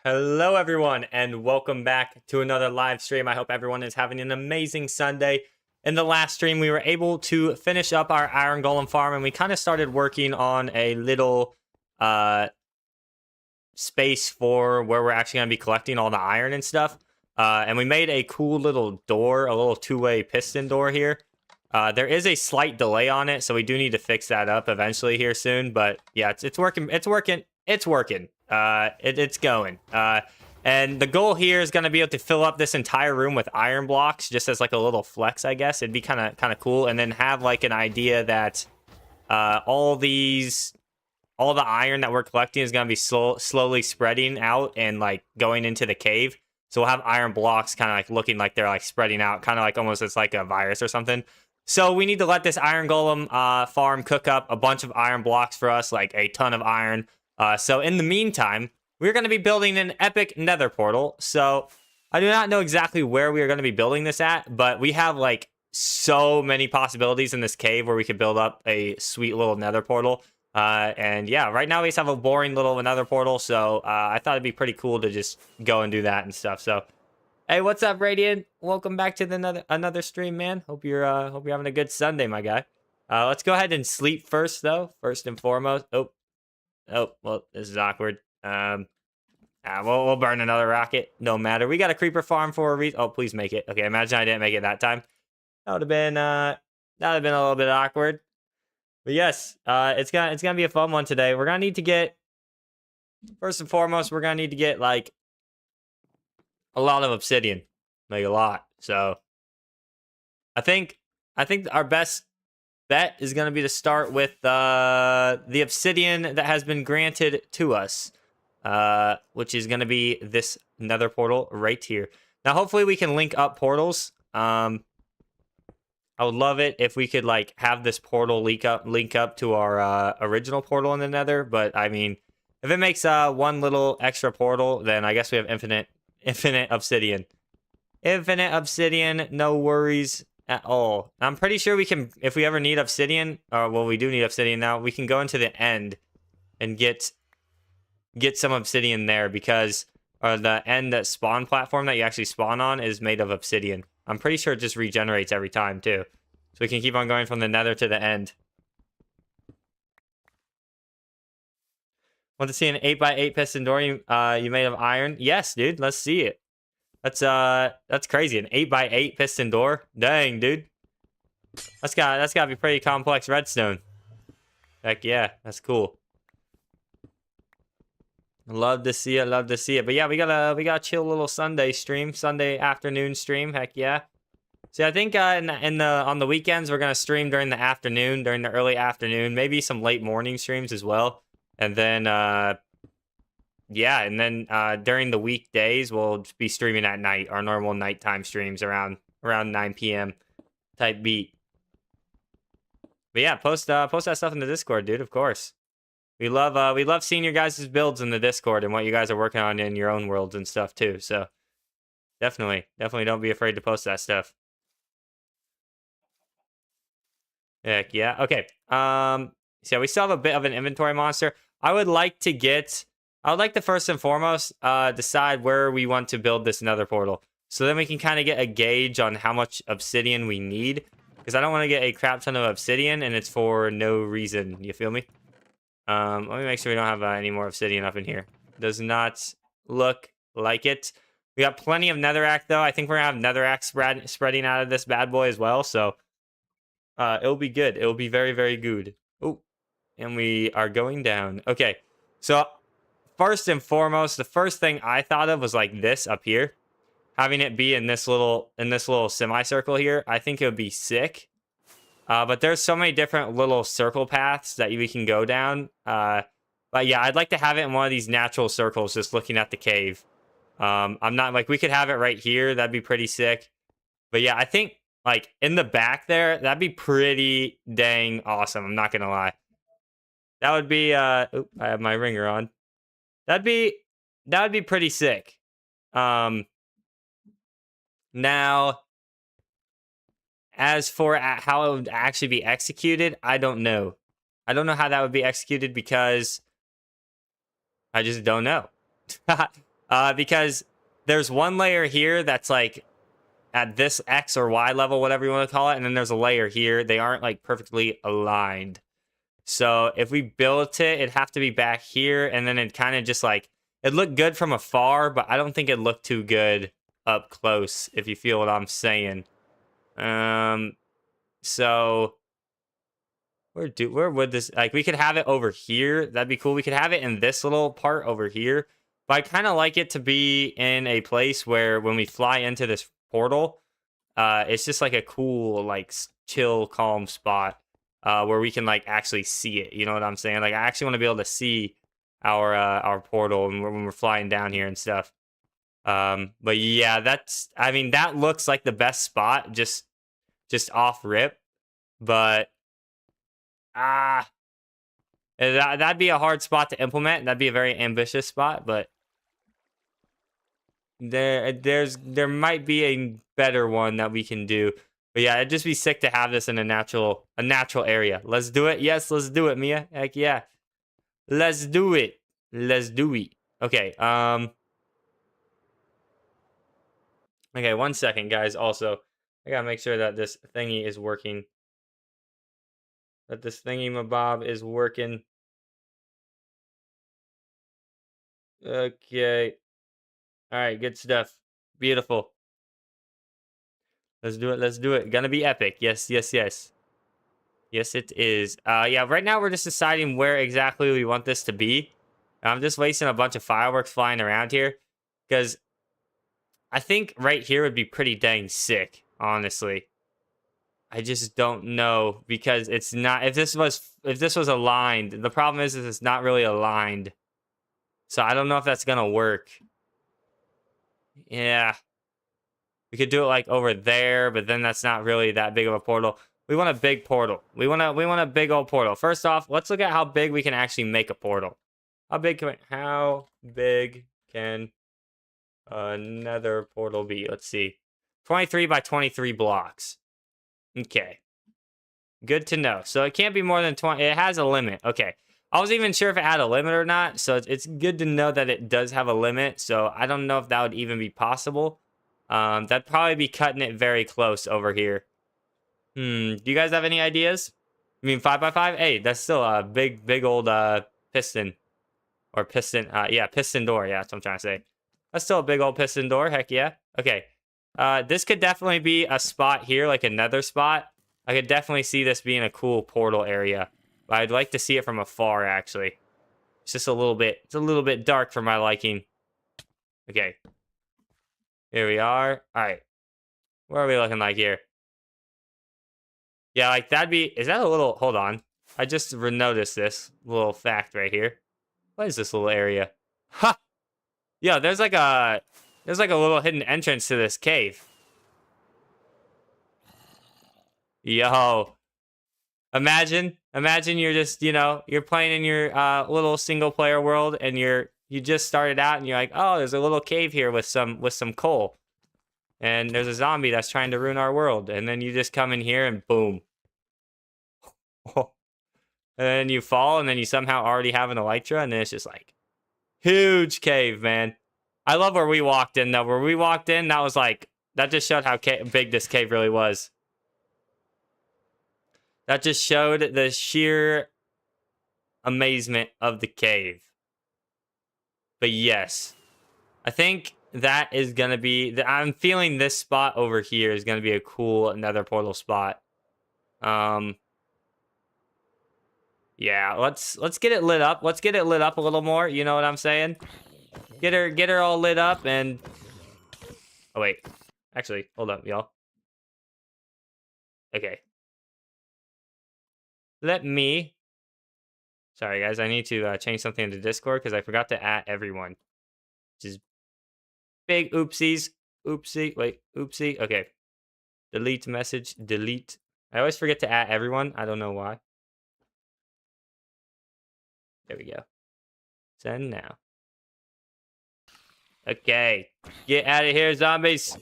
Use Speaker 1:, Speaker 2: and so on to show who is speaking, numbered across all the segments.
Speaker 1: Hello, everyone, and welcome back to another live stream. I hope everyone is having an amazing Sunday. In the last stream, we were able to finish up our Iron Golem farm, and we kind of started working on a little space for where we're actually going to be collecting all the iron and stuff. And we made a cool little door, a little two-way piston door here. There is a slight delay on it, so we do need to fix that up eventually here soon. But yeah, it's working. It's working. It's working. It's going. And the goal here is going to be able to fill up this entire room with iron blocks, just as like a little flex, I guess. It'd be kind of cool, and then have like an idea that all the iron that we're collecting is going to be slowly spreading out and like going into the cave. So we'll have iron blocks kind of like looking like they're like spreading out, kind of like almost it's like a virus or something. So we need to let this iron golem farm cook up a bunch of iron blocks for us, like a ton of iron. So in the meantime, we're going to be building an epic nether portal. So I do not know exactly where we are going to be building this at, but we have like so many possibilities in this cave where we could build up a sweet little nether portal. And yeah, right now we just have a boring little nether portal. So I thought it'd be pretty cool to just go and do that and stuff. So hey, what's up, Radiant? Welcome back to another stream, man. Hope you're having a good Sunday, my guy. Let's go ahead and sleep first, though. First and foremost. Oh, well, this is awkward. We'll burn another rocket. No matter. We got a creeper farm for a reason. Oh, please make it. Okay, imagine I didn't make it that time. That would have been a little bit awkward. But yes, it's gonna be a fun one today. We're gonna need to get first and foremost. We're gonna need to get like a lot of obsidian, like a lot. So I think our best bet is going to be to start with the obsidian that has been granted to us, which is going to be this nether portal right here. Now, hopefully we can link up portals. I would love it if we could like have this portal link up to our original portal in the nether. But I mean, if it makes one little extra portal, then I guess we have infinite obsidian. Infinite obsidian, no worries at all. I'm pretty sure we can, if we ever need obsidian, or well, we do need obsidian now, we can go into the end and get some obsidian there because the end that spawn platform that you actually spawn on is made of obsidian. I'm pretty sure it just regenerates every time too. So we can keep on going from the nether to the end. Want to see an 8x8 piston door you made of iron? Yes, dude. Let's see it. That's crazy. An 8x8 piston door. Dang, dude. That's gotta be pretty complex redstone. Heck yeah, that's cool. Love to see it. Love to see it. But yeah, we got a chill little Sunday stream, Sunday afternoon stream. Heck yeah. So I think on the weekends we're gonna stream during the afternoon, during the early afternoon, maybe some late morning streams as well. And then, yeah, and then during the weekdays, we'll be streaming at night, our normal nighttime streams around 9 p.m. type beat. But yeah, post that stuff in the Discord, dude. Of course, we love seeing your guys' builds in the Discord and what you guys are working on in your own worlds and stuff too. So definitely don't be afraid to post that stuff. Heck yeah. Okay. So we still have a bit of an inventory monster. I would like to first and foremost decide where we want to build this nether portal. So then we can kind of get a gauge on how much obsidian we need. Because I don't want to get a crap ton of obsidian and it's for no reason. You feel me? Let me make sure we don't have any more obsidian up in here. Does not look like it. We got plenty of netherrack though. I think we're going to have netherrack spreading out of this bad boy as well. So it'll be good. It'll be very, very good. Oh, and we are going down. Okay, so first and foremost, the first thing I thought of was like this up here, having it be in this little semicircle here. I think it would be sick. But there's so many different little circle paths that we can go down. But yeah, I'd like to have it in one of these natural circles, just looking at the cave. I'm not like we could have it right here. That'd be pretty sick. But yeah, I think like in the back there, that'd be pretty dang awesome. I'm not gonna lie. That would be I have my ringer on. That would be pretty sick. Now as for how it would actually be executed, I don't know. I don't know how that would be executed because I just don't know. Because there's one layer here that's like at this X or Y level, whatever you want to call it, and then there's a layer here. They aren't like perfectly aligned. So if we built it, it'd have to be back here, and then it kind of just like it looked good from afar, but I don't think it looked too good up close, if you feel what I'm saying. So where would this, like, we could have it over here. That'd be cool. We could have it in this little part over here, but I kind of like it to be in a place where when we fly into this portal, it's just like a cool, like chill, calm spot where we can like actually see it. You know what I'm saying? Like I actually want to be able to see our portal and when we're flying down here and stuff. But yeah, I mean, that looks like the best spot just off rip, but ah, that'd be a hard spot to implement. That'd be a very ambitious spot, but there might be a better one that we can do. But yeah, it'd just be sick to have this in a natural area. Let's do it. Yes, let's do it, Mia. Heck yeah. Let's do it. Let's do it. Okay, okay, 1 second, guys. Also, I gotta make sure that this thingy is working. That this thingy mabob is working. Okay. Alright, good stuff. Beautiful. Let's do it. Let's do it. Gonna be epic. Yes, yes, yes. Yes, it is. Yeah, right now we're just deciding where exactly we want this to be. I'm just wasting a bunch of fireworks flying around here because I think right here would be pretty dang sick, honestly. I just don't know because it's not, if this was aligned, the problem is it's not really aligned. So I don't know if that's gonna work. Yeah. We could do it like over there, but then that's not really that big of a portal. We want a big portal. We want a big old portal. First off, let's look at how big we can actually make a portal. How big can a nether portal be? Let's see. 23 by 23 blocks. Okay. Good to know. So it can't be more than 20. It has a limit. Okay. I wasn't even sure if it had a limit or not. So it's good to know that it does have a limit. So I don't know if that would even be possible. That'd probably be cutting it very close over here. Do you guys have any ideas? I mean, 5 by 5? Hey, that's still a big old piston. Or piston, yeah, piston door. Yeah, that's what I'm trying to say. That's still a big old piston door. Heck yeah. Okay. This could definitely be a spot here, like a nether spot. I could definitely see this being a cool portal area. But I'd like to see it from afar, actually. It's just it's a little bit dark for my liking. Okay. Here we are. All right. What are we looking like here? Yeah, like that'd be, is that a little, hold on. I just noticed this little fact right here. What is this little area? Ha! Yeah, there's like a little hidden entrance to this cave. Yo. Imagine you're just, you're playing in your little single player world and you just started out and you're like, "Oh, there's a little cave here with some coal." And there's a zombie that's trying to ruin our world. And then you just come in here and boom. And then you fall and then you somehow already have an elytra and then it's just like huge cave, man. I love where we walked in though. Where we walked in, that was like, that just showed how big this cave really was. That just showed the sheer amazement of the cave. But yes, I think that is going to be, I'm feeling this spot over here is going to be a cool nether portal spot. Yeah, let's get it lit up. Let's get it lit up a little more. You know what I'm saying? Get her all lit up and, oh wait, actually, hold up, y'all. Okay. Sorry guys, I need to change something into Discord because I forgot to add everyone. Which is big oopsies. Oopsie, wait, oopsie. Okay. Delete message, delete. I always forget to add everyone. I don't know why. There we go. Send now. Okay. Get out of here, zombies.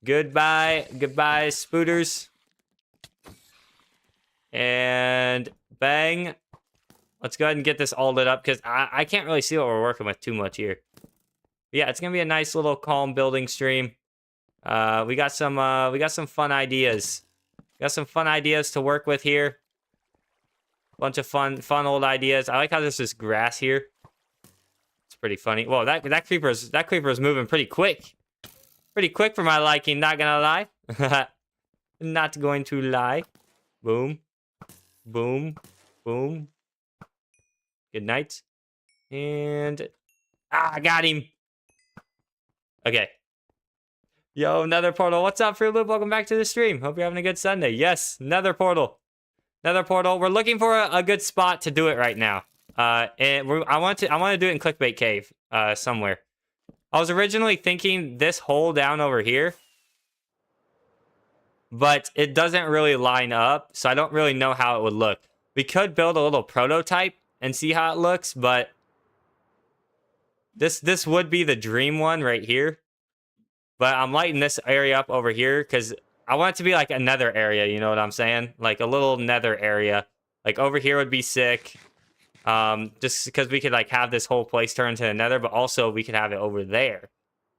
Speaker 1: Goodbye, spooters. And bang. Let's go ahead and get this all lit up because I can't really see what we're working with too much here. Yeah, it's gonna be a nice little calm building stream. We got some fun ideas. Got some fun ideas to work with here. Bunch of fun old ideas. I like how there's this grass here. It's pretty funny. Whoa, that creeper's moving pretty quick. Pretty quick for my liking, not gonna lie. Not going to lie. Boom. Boom. Boom. Good night. And I got him. Okay. Yo, Nether Portal. What's up, Fruit Loop? Welcome back to the stream. Hope you're having a good Sunday. Yes, Nether Portal. Nether Portal. We're looking for a good spot to do it right now. And I want to do it in Clickbait Cave, somewhere. I was originally thinking this hole down over here, but it doesn't really line up, so I don't really know how it would look. We could build a little prototype and see how it looks, but this would be the dream one right here. But I'm lighting this area up over here because I want it to be like a nether area, you know what I'm saying? Like a little nether area. Like over here would be sick. Just because we could like have this whole place turn into a nether, but also we could have it over there.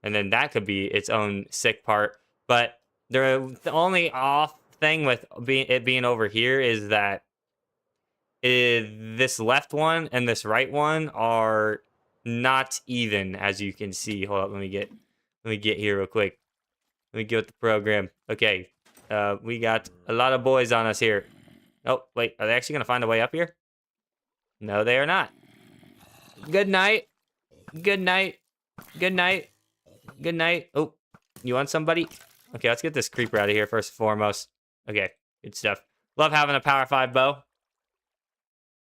Speaker 1: And then that could be its own sick part. But the only off thing with it being over here is that this left one and this right one are not even, as you can see. Hold up, let me get here real quick. Let me get with the program. Okay, we got a lot of boys on us here. Oh, wait, are they actually gonna find a way up here? No, they are not. Good night. Good night. Good night. Good night. Oh, you want somebody? Okay, let's get this creeper out of here first and foremost. Okay, good stuff. Love having a Power 5 bow.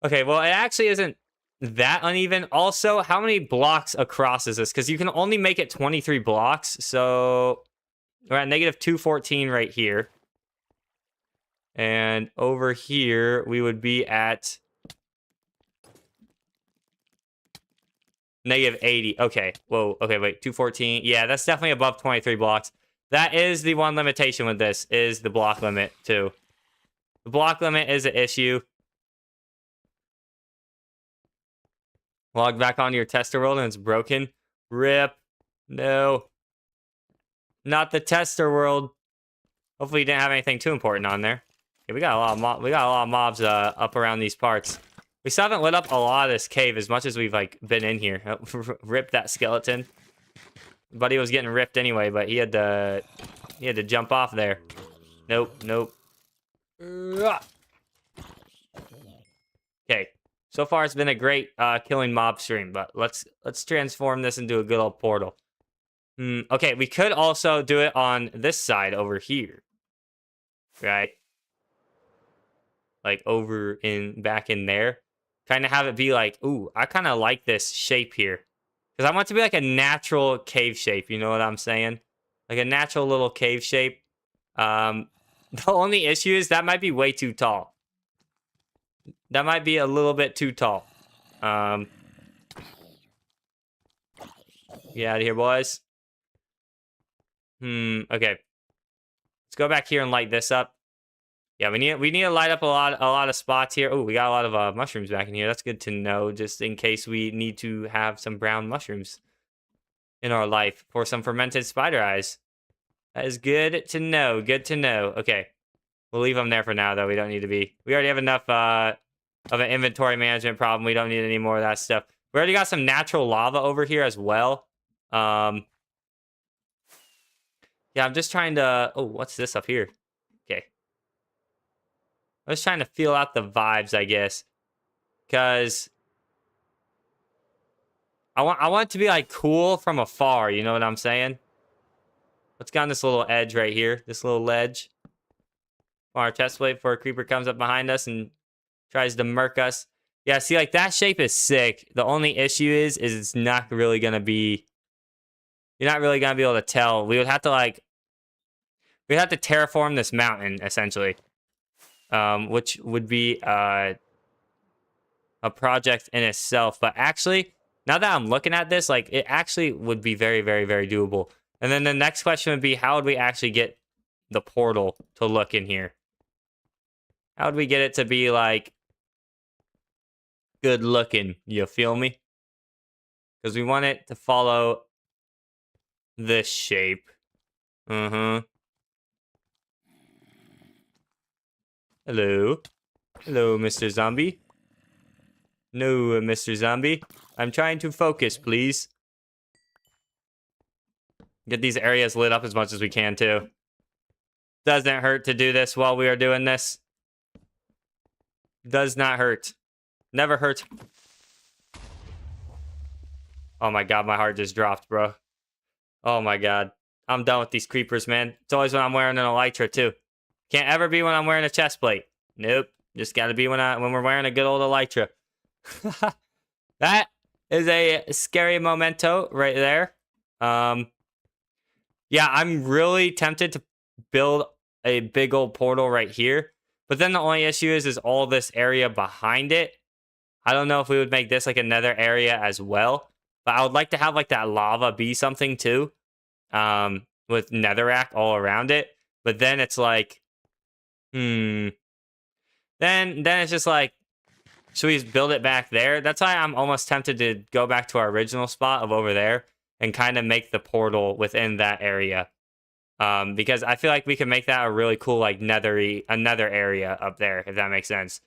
Speaker 1: Okay, well, it actually isn't that uneven. Also, how many blocks across is this? Because you can only make it 23 blocks. So we're at negative 214 right here. And over here, we would be at negative 80. Okay. Whoa. Okay, wait. 214. Yeah, that's definitely above 23 blocks. That is the one limitation with this, is the block limit, too. The block limit is an issue. Log back onto your tester world and it's broken. RIP. No. Not the tester world. Hopefully you didn't have anything too important on there. Okay, we got a lot of mobs up around these parts. We still haven't lit up a lot of this cave as much as we've like been in here. Rip that skeleton. Buddy was getting ripped anyway, but he had to jump off there. Nope, nope. Okay. So far it's been a great killing mob stream, but let's transform this into a good old portal. Okay, we could also do it on this side over here. Right? Like over back in there. Kind of have it be like, ooh, I kind of like this shape here. Because I want it to be like a natural cave shape, you know what I'm saying? Like a natural little cave shape. The only issue is that might be way too tall. That might be a little bit too tall. Get out of here, boys. Okay. Let's go back here and light this up. Yeah, we need to light up a lot of spots here. Oh, we got a lot of mushrooms back in here. That's good to know, just in case we need to have some brown mushrooms in our life for some fermented spider eyes. That is good to know. Good to know. Okay, we'll leave them there for now, though. We don't need to be. We already have enough of an inventory management problem. We don't need any more of that stuff. We already got some natural lava over here as well. Yeah, I'm just trying to. Oh, what's this up here? Okay. I was trying to feel out the vibes, I guess, because I want it to be like cool from afar. You know what I'm saying? Let's get on this little edge right here, this little ledge. On our chest plate before a creeper comes up behind us and tries to murk us. Yeah, see, like that shape is sick. The only issue is it's not really gonna be. You're not really gonna be able to tell. We would have to terraform this mountain essentially. Which would be a project in itself. But actually, now that I'm looking at this, like, it actually would be very, very, very doable. And then the next question would be, how would we actually get the portal to look in here? How would we get it to be, like, good looking? You feel me? Because we want it to follow this shape. Uh-huh. Hello. Hello, Mr. Zombie. No, Mr. Zombie. I'm trying to focus, please. Get these areas lit up as much as we can, too. Doesn't hurt to do this while we are doing this. Does not hurt. Never hurt. Oh my god, my heart just dropped, bro. Oh my god. I'm done with these creepers, man. It's always when I'm wearing an elytra, too. Can't ever be when I'm wearing a chest plate. Nope. Just gotta be when we're wearing a good old elytra. That is a scary memento right there. Yeah, I'm really tempted to build a big old portal right here. But then the only issue is all this area behind it. I don't know if we would make this like another area as well. But I would like to have like that lava be something too. With netherrack all around it. But then it's like, Then it's just like, should we just build it back there? That's why I'm almost tempted to go back to our original spot of over there and kind of make the portal within that area. Because I feel like we can make that a really cool, like, nether area up there, if that makes sense.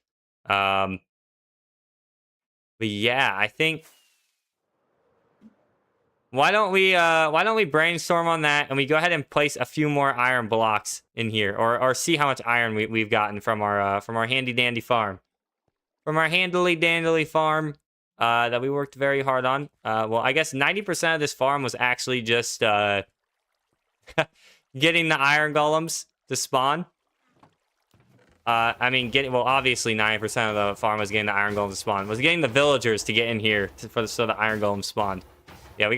Speaker 1: But yeah, I think why don't we brainstorm on that and we go ahead and place a few more iron blocks in here, or see how much iron we've gotten from our handy dandy farm. From our handily dandily farm that we worked very hard on. Well, I guess 90% of this farm was actually just getting the iron golems to spawn. I mean, obviously 90% of the farm was getting the iron golems to spawn. Was getting the villagers to get in here so the iron golems spawned. Yeah, we're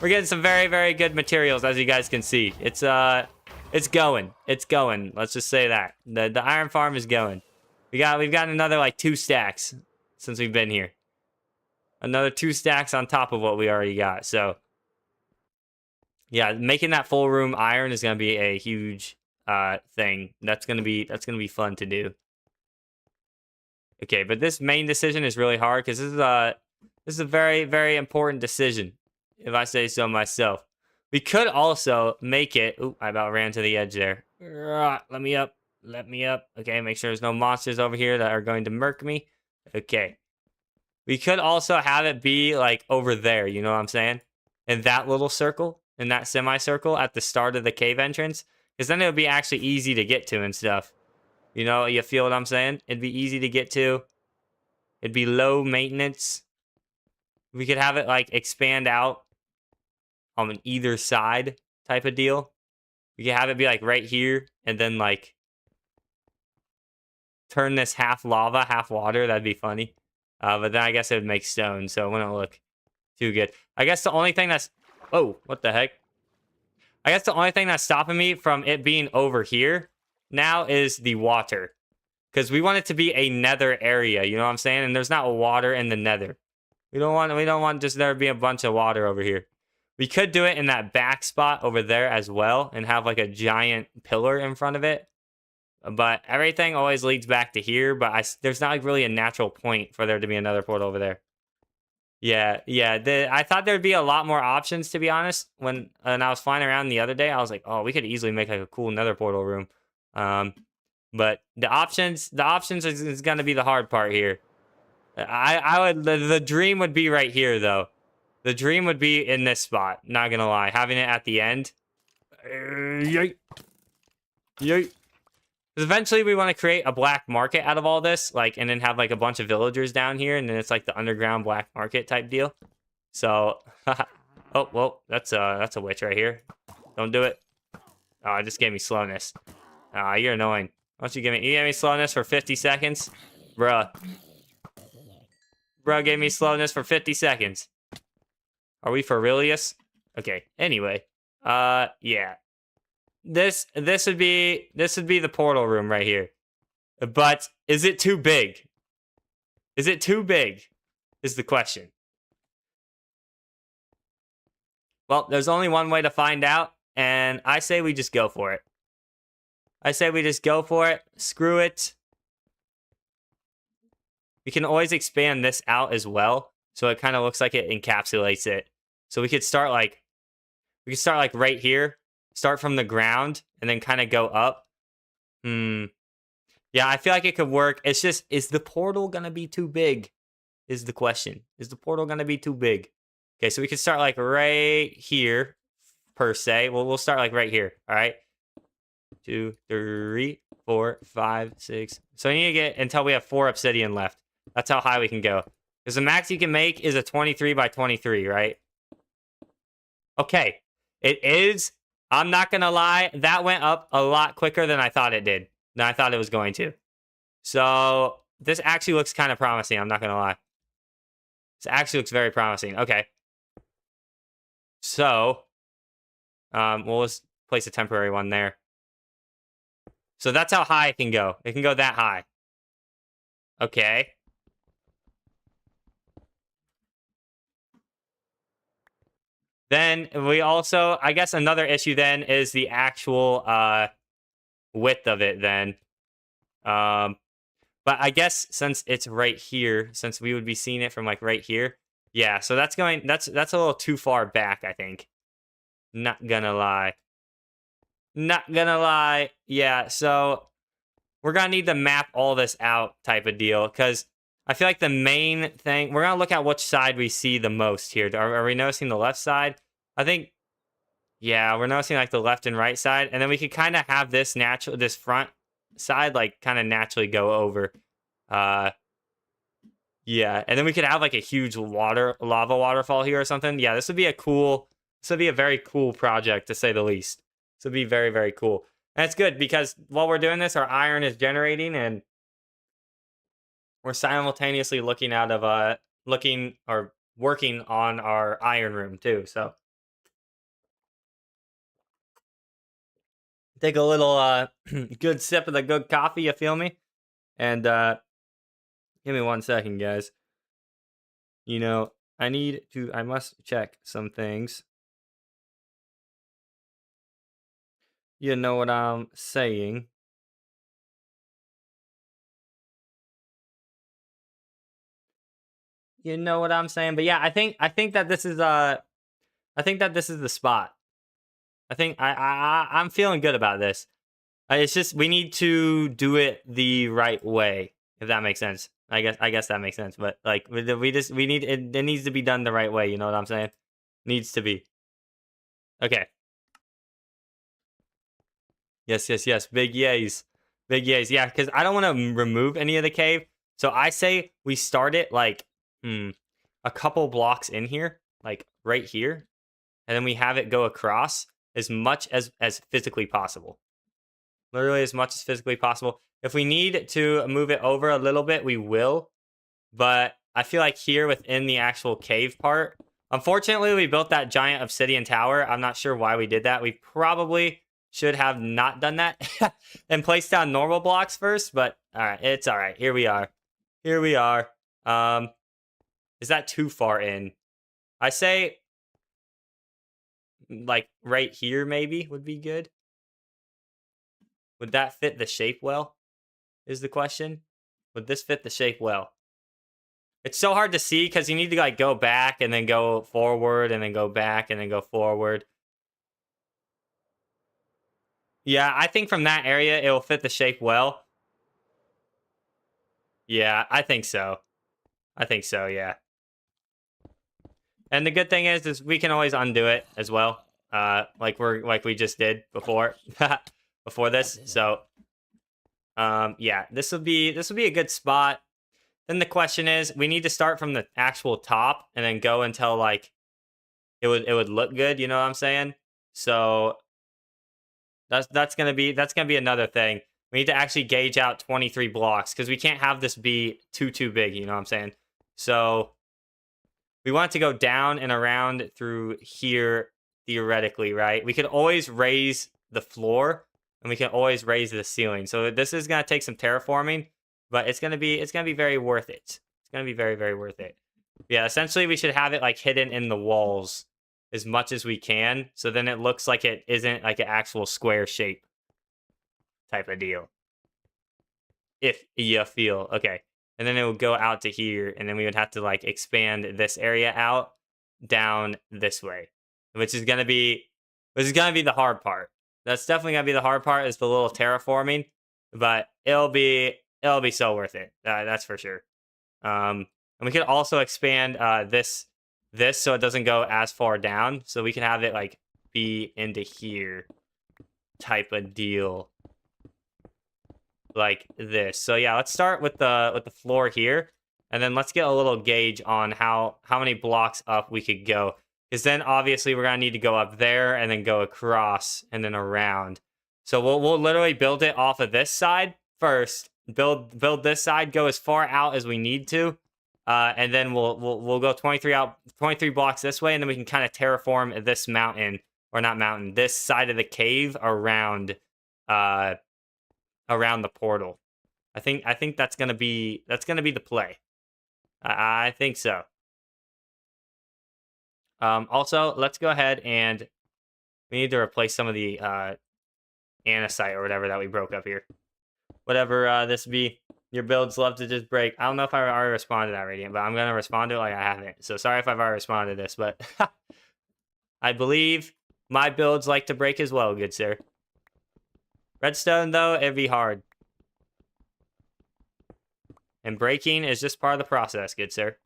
Speaker 1: getting some very, very good materials, as you guys can see. It's going. It's going. Let's just say that. The iron farm is going. We've gotten another like 2 stacks since we've been here. Another 2 stacks on top of what we already got. So yeah, making that full room iron is gonna be a huge thing. That's gonna be fun to do. Okay, but this main decision is really hard because this is a very, very important decision, if I say so myself. We could also make it. Ooh, I about ran to the edge there. Let me up. Let me up. Okay, make sure there's no monsters over here that are going to murk me. Okay. We could also have it be like over there, you know what I'm saying? In that little circle, in that semicircle at the start of the cave entrance. Because then it would be actually easy to get to and stuff. You know, you feel what I'm saying? It'd be easy to get to. It'd be low maintenance. We could have it like expand out on either side type of deal. We could have it be like right here and then like turn this half lava, half water. That'd be funny. But then I guess it would make stone, so it wouldn't look too good. I guess the only thing that's... Oh, what the heck? I guess the only thing that's stopping me from it being over here now is the water. Because we want it to be a nether area, you know what I'm saying? And there's not water in the nether. We don't want just there to be a bunch of water over here. We could do it in that back spot over there as well and have like a giant pillar in front of it. But everything always leads back to here, but there's not like really a natural point for there to be another portal over there. Yeah. I thought there'd be a lot more options, to be honest. When I was flying around the other day, I was like, oh, we could easily make like a cool nether portal room. But the options is going to be the hard part here. The dream would be right here, though. The dream would be in this spot. Not gonna lie, having it at the end. Yay! Eventually, we want to create a black market out of all this, like, and then have like a bunch of villagers down here, and then it's like the underground black market type deal. So, oh well, that's a witch right here. Don't do it. Oh, it just gave me slowness. Ah, you're annoying. Why don't you give me slowness for 50 seconds, bruh? Bro gave me slowness for 50 seconds. Are we for realius? Okay. Anyway, yeah. This would be the portal room right here. But is it too big? Is it too big? Is the question. Well, there's only one way to find out, and I say we just go for it. I say we just go for it. Screw it. We can always expand this out as well, so it kind of looks like it encapsulates it. So we could start like, We can start like right here. Start from the ground and then kind of go up. Yeah, I feel like it could work. It's just, is the portal gonna be too big? Is the question. Is the portal gonna be too big? Okay, so we can start like right here, per se. Well, we'll start like right here. All right. 2, 3, 4, 5, 6. So we need to get until we have 4 obsidian left. That's how high we can go. Because the max you can make is a 23 by 23, right? Okay. It is. I'm not gonna lie. That went up a lot quicker than I thought it did. Than I thought it was going to. So this actually looks kind of promising. I'm not gonna lie. This actually looks very promising. Okay. So, we'll just place a temporary one there. So that's how high it can go. It can go that high. Okay. Then we also, I guess another issue then is the actual width of it then. But I guess since it's right here, since we would be seeing it from like right here. Yeah, so that's a little too far back, I think. Not gonna lie. Not gonna lie. Yeah, so we're gonna need to map all this out type of deal, because I feel like the main thing, we're gonna look at which side we see the most here. Are we noticing the left side? I think, yeah, we're noticing like the left and right side, and then we could kind of have this this front side like kind of naturally go over. Uh, yeah, and then we could have like a huge lava waterfall here or something. Yeah, this would be a very cool project to say the least. This would be very, very cool. And it's good because while we're doing this, our iron is generating and we're simultaneously looking or working on our iron room too. So take a little good sip of the good coffee, you feel me? And give me 1 second, guys. You know, I must check some things. You know what I'm saying? You know what I'm saying? But yeah, I think that this is I think that this is the spot. I think I'm feeling good about this. It's just we need to do it the right way, if that makes sense. I guess that makes sense. But like we need it. It needs to be done the right way. You know what I'm saying? Needs to be. Okay. Yes, yes, yes. Big yays. Big yays. Yeah, because I don't want to remove any of the cave. So I say we start it like a couple blocks in here, like right here, and then we have it go across as much as physically possible. Literally as much as physically possible. If we need to move it over a little bit, we will. But I feel like here within the actual cave part, unfortunately, we built that giant obsidian tower. I'm not sure why we did that. We probably should have not done that and placed down normal blocks first. But all right, it's all right. Here we are. Here we are. Is that too far in? I say like right here maybe would be good. Would that fit the shape well? Is the question. Would this fit the shape well? It's so hard to see because you need to like go back and then go forward and then go back and then go forward. Yeah, I think from that area it will fit the shape well. Yeah, I think so. I think so, yeah. And the good thing is we can always undo it as well. Like we just did before before this. So yeah, this will be a good spot. Then the question is, we need to start from the actual top and then go until like it would look good, you know what I'm saying? So that's gonna be another thing. We need to actually gauge out 23 blocks because we can't have this be too big, you know what I'm saying? So we want it to go down and around through here theoretically, right? We could always raise the floor and we can always raise the ceiling. So this is gonna take some terraforming, but it's gonna be very worth it. It's gonna be very, very worth it. Yeah, essentially we should have it like hidden in the walls as much as we can, so then it looks like it isn't like an actual square shape type of deal. If you feel okay. And then it would go out to here, and then we would have to like expand this area out down this way, which is gonna be which is gonna be the hard part. That's definitely gonna be the hard part, is the little terraforming, but it'll be so worth it. That's for sure. And we could also expand this so it doesn't go as far down, so we can have it like be into here type of deal, like this. So yeah, let's start with the floor here, and then let's get a little gauge on how many blocks up we could go, because then obviously we're gonna need to go up there and then go across and then around. So we'll literally build it off of this side first. Build this side, go as far out as we need to, and then we'll go 23 blocks this way, and then we can kind of terraform this mountain, or not mountain, this side of the cave around the portal. I think that's gonna be the play. I think so. Also, let's go ahead and we need to replace some of the andesite or whatever that we broke up here. Whatever this be. Your builds love to just break. I don't know if I already responded to that, Radiant, but I'm gonna respond to it like I haven't. So sorry if I've already responded to this, but I believe my builds like to break as well, good sir. Redstone, though, it'd be hard. And breaking is just part of the process, good sir.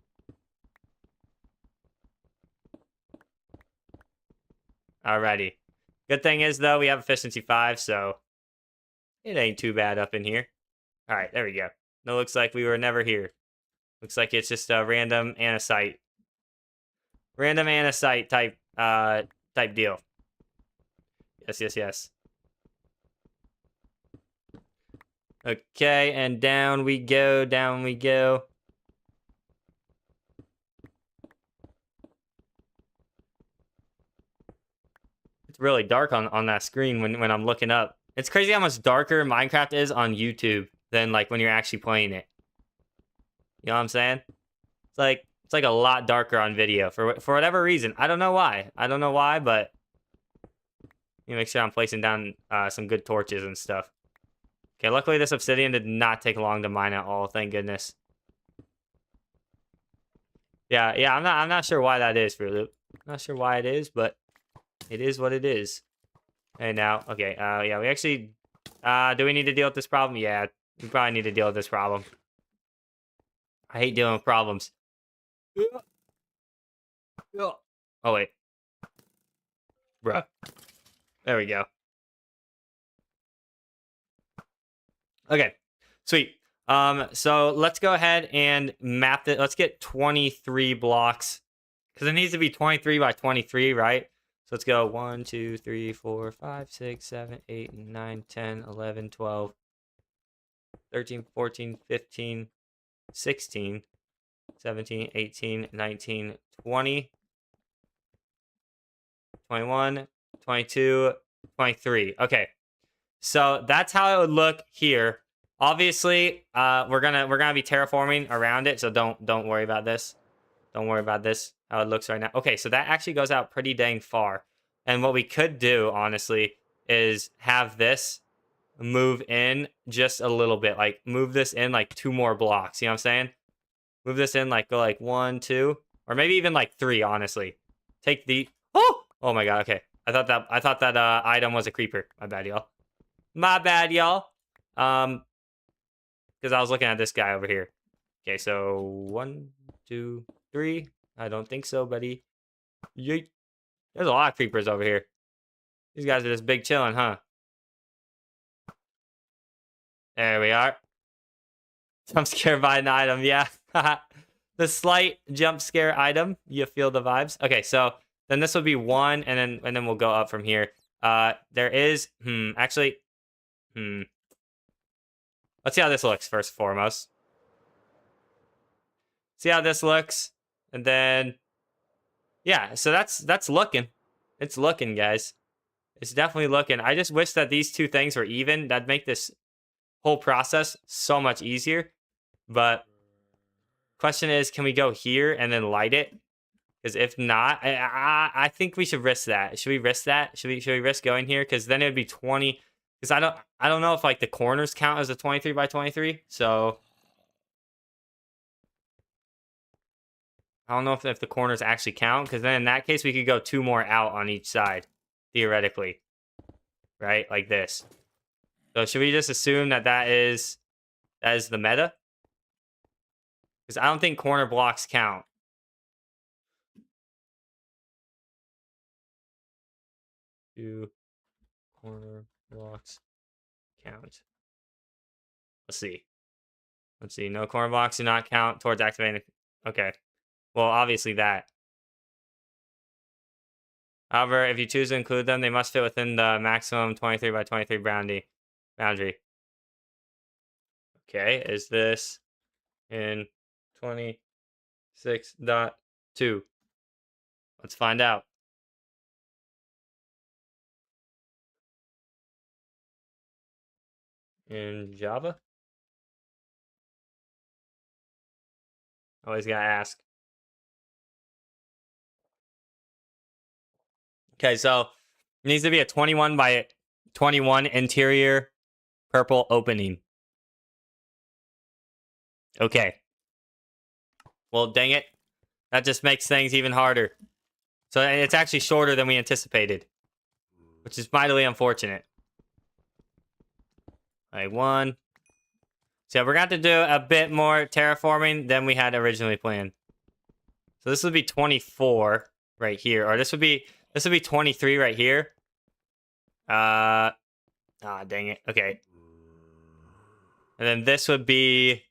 Speaker 1: Alrighty. Good thing is, though, we have efficiency 5, so it ain't too bad up in here. Alright, there we go. It looks like we were never here. Looks like it's just a random andesite. Random andesite type deal. Yes. Okay, and down we go, down we go. It's really dark on that screen when I'm looking up. It's crazy how much darker Minecraft is on YouTube than like when you're actually playing it. You know what I'm saying? It's like a lot darker on video for whatever reason. I don't know why. But you make sure I'm placing down some good torches and stuff. Okay, luckily this obsidian did not take long to mine at all. Thank goodness. Yeah. I'm not sure why that is, Fruit Loop. Not sure why it is, but it is what it is. Hey, now, okay. Yeah, we actually. Do we need to deal with this problem? Yeah, we probably need to deal with this problem. I hate dealing with problems. Oh wait, bruh. There we go. Okay, sweet. So let's go ahead and map it. Let's get 23 blocks, because it needs to be 23 by 23, right? So let's go 1, 2, 3, 4, 5, 6, 7, 8, 9, 10, 11, 12, 13, 14, 15, 16, 17, 18, 19, 20, 21, 22, 23. Okay. So that's how it would look here. Obviously, we're gonna be terraforming around it, so don't worry about this. Don't worry about this, how it looks right now. Okay, so that actually goes out pretty dang far. And what we could do, honestly, is have this move in just a little bit. Like, move this in like 2 more blocks. You know what I'm saying? Move this in, like, go like 1, 2, or maybe even like 3, honestly. Take the... Oh my god, okay. I thought that item was a creeper. My bad, y'all. My bad, y'all. Because I was looking at this guy over here. Okay, so 1, 2, 3. I don't think so, buddy. Yeet. There's a lot of creepers over here. These guys are just big chilling, huh? There we are. Jump scare by an item, yeah. The slight jump scare item. You feel the vibes. Okay, so then this will be 1, and then we'll go up from here. There is actually let's see how this looks first and foremost. See how this looks, and then yeah, so that's looking. It's looking, guys. It's definitely looking. I just wish that these two things were even. That'd make this whole process so much easier. But question is, can we go here and then light it? Because if not, I think we should risk that. Should we risk that? Should we risk going here? Because then it would be 20. Because I don't know if like the corners count as a 23 by 23. So I don't know if the corners actually count. Because then in that case, we could go 2 more out on each side. theoretically, right? Like this. So should we just assume that that is the meta? Because I don't think corner blocks count. Do corner blocks count? Let's see. Let's see. No, corner blocks do not count towards activating. Okay. Well, obviously that. However, if you choose to include them, they must fit within the maximum 23 by 23 boundary. Okay, is this in 26.2? Let's find out. In Java? Always gotta ask. Okay, so it needs to be a 21 by 21 interior purple opening. Okay. Well, dang it. That just makes things even harder. So it's actually shorter than we anticipated, which is mightily unfortunate. Like one. So we're going to have to do a bit more terraforming than we had originally planned. So this would be 24 right here, or this would be 23 right here. Dang it. Okay. And then this would be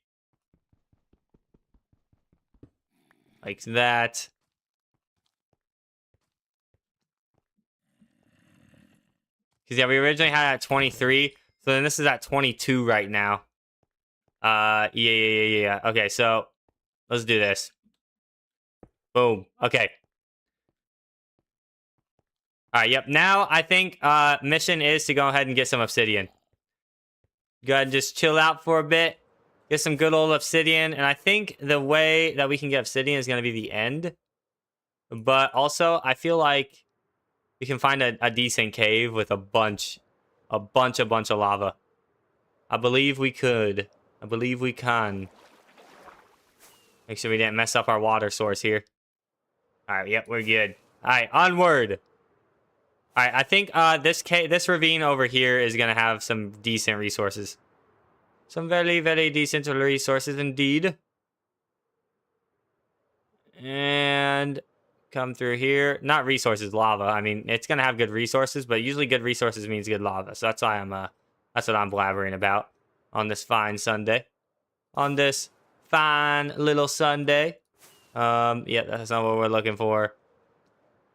Speaker 1: like that. Because yeah, we originally had it at 23. So then this is at 22 right now. Yeah. Okay, so let's do this. Boom. Okay. All right, yep. Now I think mission is to go ahead and get some obsidian. Go ahead and just chill out for a bit. Get some good old obsidian. And I think the way that we can get obsidian is going to be the end. But also, I feel like we can find a decent cave with a bunch of lava. I believe we could. I believe we can. Make sure we didn't mess up our water source here. All right, yep, we're good. All right, onward. All right, I think this ravine over here is going to have some decent resources. Some very, very decent resources indeed. And come through here. Not resources, lava. I mean, it's going to have good resources, but usually good resources means good lava. So that's why that's what I'm blabbering about on this fine Sunday. On this fine little Sunday. Yeah, that's not what we're looking for.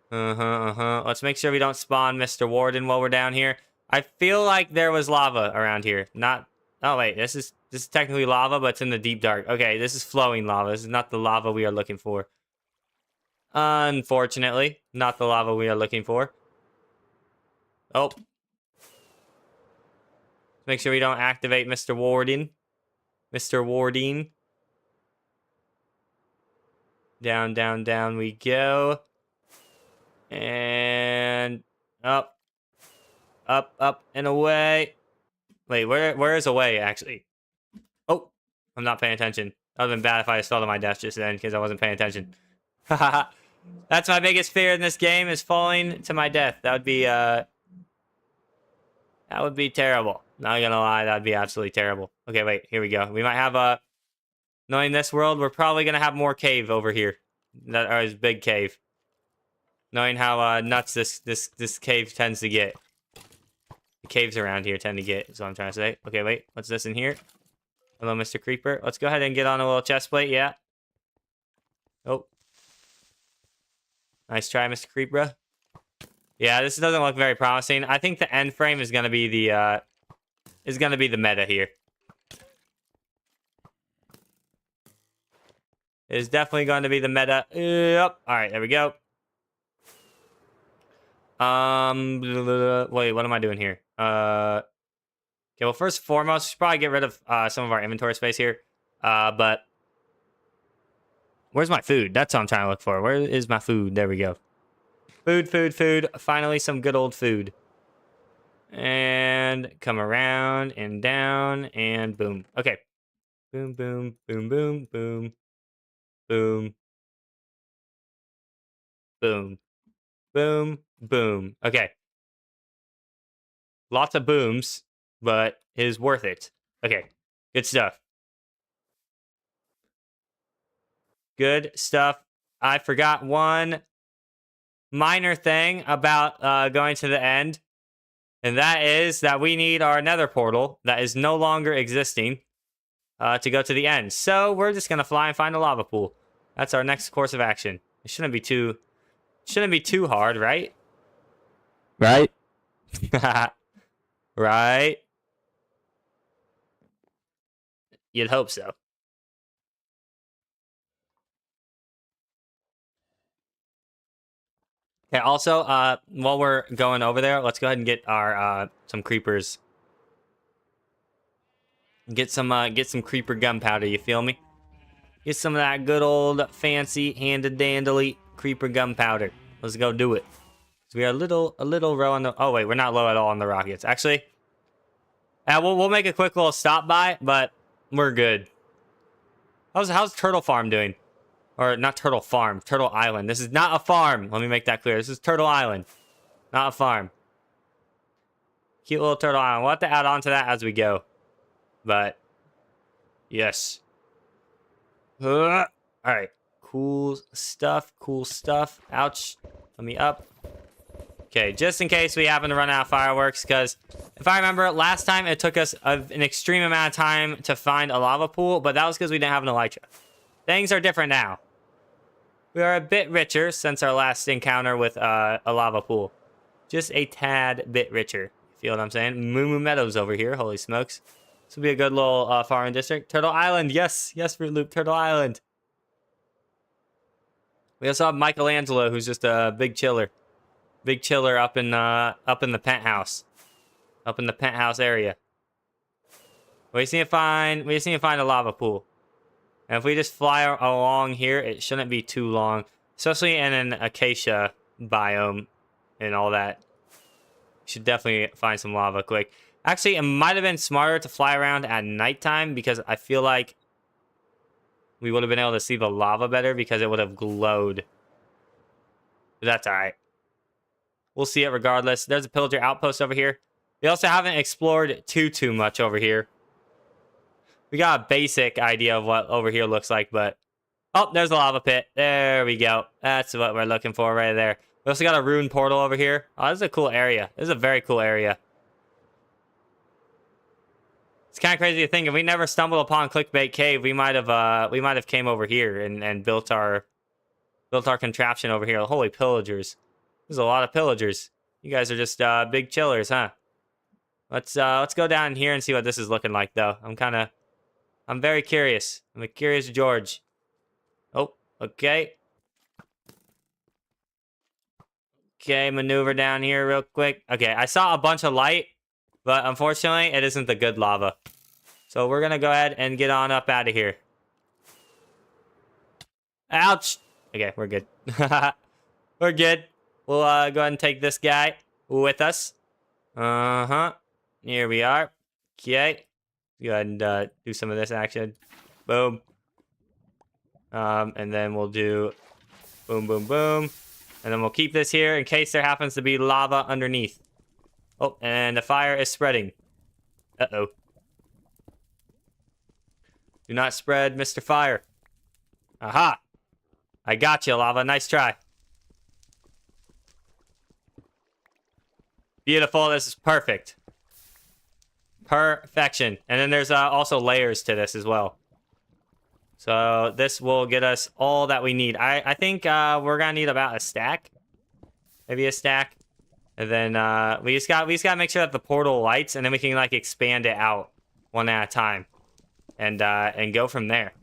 Speaker 1: Let's make sure we don't spawn Mr. Warden while we're down here. I feel like there was lava around here. Not. Oh wait, this is technically lava, but it's in the deep dark. Okay, this is flowing lava. This is not the lava we are looking for. Unfortunately, not the lava we are looking for. Oh. Make sure we don't activate Mr. Warden. Mr. Warden. Down, down, down we go. And up. Up, up, and away. Wait, where is away, actually? Oh, I'm not paying attention. That would have been bad if I just fell to my death just then, because I wasn't paying attention. That's my biggest fear in this game, is falling to my death. That would be terrible. Not gonna lie, that'd be absolutely terrible. Okay, wait, here we go. We might have knowing this world, we're probably gonna have more cave over here. That is big cave. Knowing how nuts this cave tends to get. The caves around here tend to get, is what I'm trying to say. Okay, wait, what's this in here? Hello, Mr. Creeper. Let's go ahead and get on a little chest plate, yeah. Oh. Nice try, Mr. Creeper. Yeah, this doesn't look very promising. I think the end frame is gonna be the meta here. It's definitely going to be the meta. Yep. All right, there we go. Wait, what am I doing here? Okay, well, first and foremost, we should probably get rid of some of our inventory space here. But where's my food? That's what I'm trying to look for. Where is my food? There we go. Food. Finally, some good old food. And come around and down and boom. Okay. Boom. Boom. Okay. Lots of booms, but it is worth it. Okay, good stuff. Good stuff. I forgot one minor thing about going to the end, and that is that we need our nether portal that is no longer existing to go to the end. So we're just gonna fly and find a lava pool. That's our next course of action. It shouldn't be too hard, right?
Speaker 2: Right?
Speaker 1: Right? You'd hope so. Okay, also, while we're going over there, let's go ahead and get our some creepers. Get some creeper gunpowder, you feel me? Get some of that good old fancy handy-dandly creeper gunpowder. Let's go do it. So we are a little low on the... Oh, wait, we're not low at all on the rockets. Actually, we'll make a quick little stop by, but we're good. How's Turtle Farm doing? Or not Turtle Farm, Turtle Island. This is not a farm. Let me make that clear. This is Turtle Island, not a farm. Cute little Turtle Island. We'll have to add on to that as we go. But, yes. All right. Cool stuff. Cool stuff. Ouch. Let me up. Okay, just in case we happen to run out of fireworks, because if I remember, last time it took us an extreme amount of time to find a lava pool, but that was because we didn't have an elytra. Things are different now. We are a bit richer since our last encounter with a lava pool. Just a tad bit richer. Feel what I'm saying? Moo Moo Meadows over here. Holy smokes. This will be a good little farming district. Turtle Island. Yes. Yes, Fruit Loop. Turtle Island. We also have Michelangelo, who's just a big chiller. Big chiller up in the penthouse. Up in the penthouse area. We just need to find a lava pool. And if we just fly along here, it shouldn't be too long. Especially in an acacia biome and all that. Should definitely find some lava quick. Actually, it might have been smarter to fly around at nighttime because I feel like we would have been able to see the lava better because it would have glowed. But that's alright. We'll see it regardless. There's a pillager outpost over here. We also haven't explored too much over here. We got a basic idea of what over here looks like, but... Oh, there's a lava pit. There we go. That's what we're looking for right there. We also got a rune portal over here. Oh, this is a cool area. This is a very cool area. It's kind of crazy to think if we never stumbled upon Clickbait Cave, we might have came over here and built our contraption over here. Holy pillagers. There's a lot of pillagers. You guys are just big chillers, huh? Let's go down here and see what this is looking like though. I'm very curious. I'm a curious George. Oh, okay. Okay, maneuver down here real quick. Okay, I saw a bunch of light, but unfortunately, it isn't the good lava. So we're gonna go ahead and get on up out of here. Ouch! Okay, we're good. We're good. We'll go ahead and take this guy with us. Uh-huh. Here we are. Okay. Go ahead and do some of this action. Boom. And then we'll do boom, boom, boom. And then we'll keep this here in case there happens to be lava underneath. Oh, and the fire is spreading. Uh-oh. Do not spread, Mr. Fire. Aha! I got you, lava. Nice try. Beautiful. This is perfect. Perfection. And then there's also layers to this as well. So this will get us all that we need. I think we're gonna need about a stack, maybe a stack, and then we just gotta make sure that the portal lights, and then we can like expand it out one at a time, and go from there.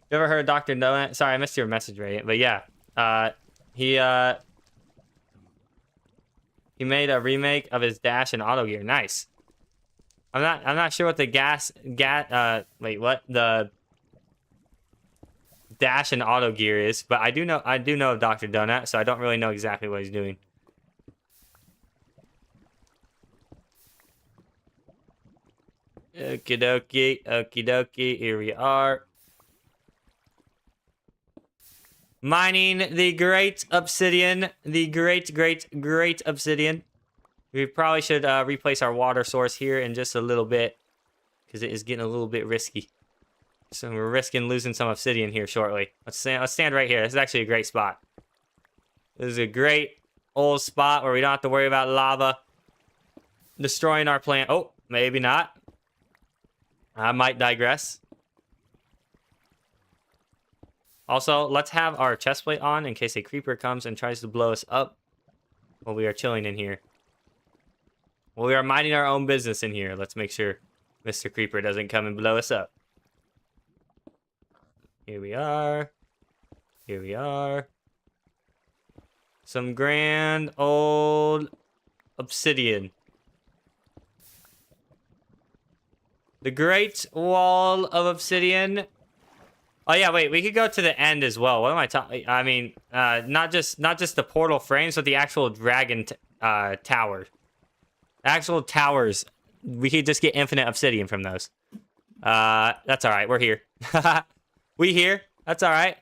Speaker 1: You ever heard of Dr. Donut? Sorry, I missed your message, right? But yeah, he made a remake of his Dash and Auto Gear. Nice. I'm not sure what the the Dash and Auto Gear is, but I do know of Dr. Donut, so I don't really know exactly what he's doing. Okie dokie, here we are. Mining the great obsidian, the great obsidian. We probably should replace our water source here in just a little bit because it is getting a little bit risky. So we're risking losing some obsidian here shortly. Let's stand right here. This is actually a great spot. This is a great old spot where we don't have to worry about lava destroying our plant. Oh, maybe not. I might digress. Also, let's have our chest plate on in case a creeper comes and tries to blow us up while we are chilling in here. Well, we are minding our own business in here. Let's make sure Mr. Creeper doesn't come and blow us up. Here we are. Here we are. Some grand old obsidian. The Great Wall of Obsidian. Oh yeah, wait. We could go to the end as well. What am I talking? I mean, not just the portal frames, but the actual dragon tower. Actual towers. We could just get infinite obsidian from those. That's all right. We're here. We here. That's all right.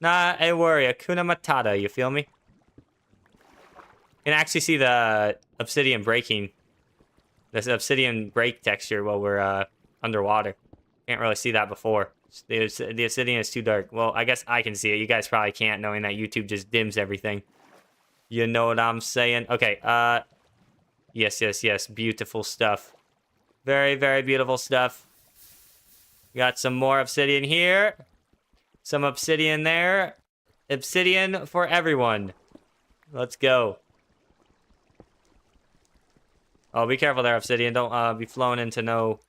Speaker 1: Not a worry. Hakuna Matata. You feel me? You can actually see the obsidian breaking. This obsidian break texture while we're underwater. Can't really see that before. The obsidian is too dark. Well, I guess I can see it. You guys probably can't, knowing that YouTube just dims everything. You know what I'm saying? Okay. Yes. Beautiful stuff. Very, very beautiful stuff. Got some more obsidian here. Some obsidian there. Obsidian for everyone. Let's go. Oh, be careful there, obsidian. Don't be flowing into no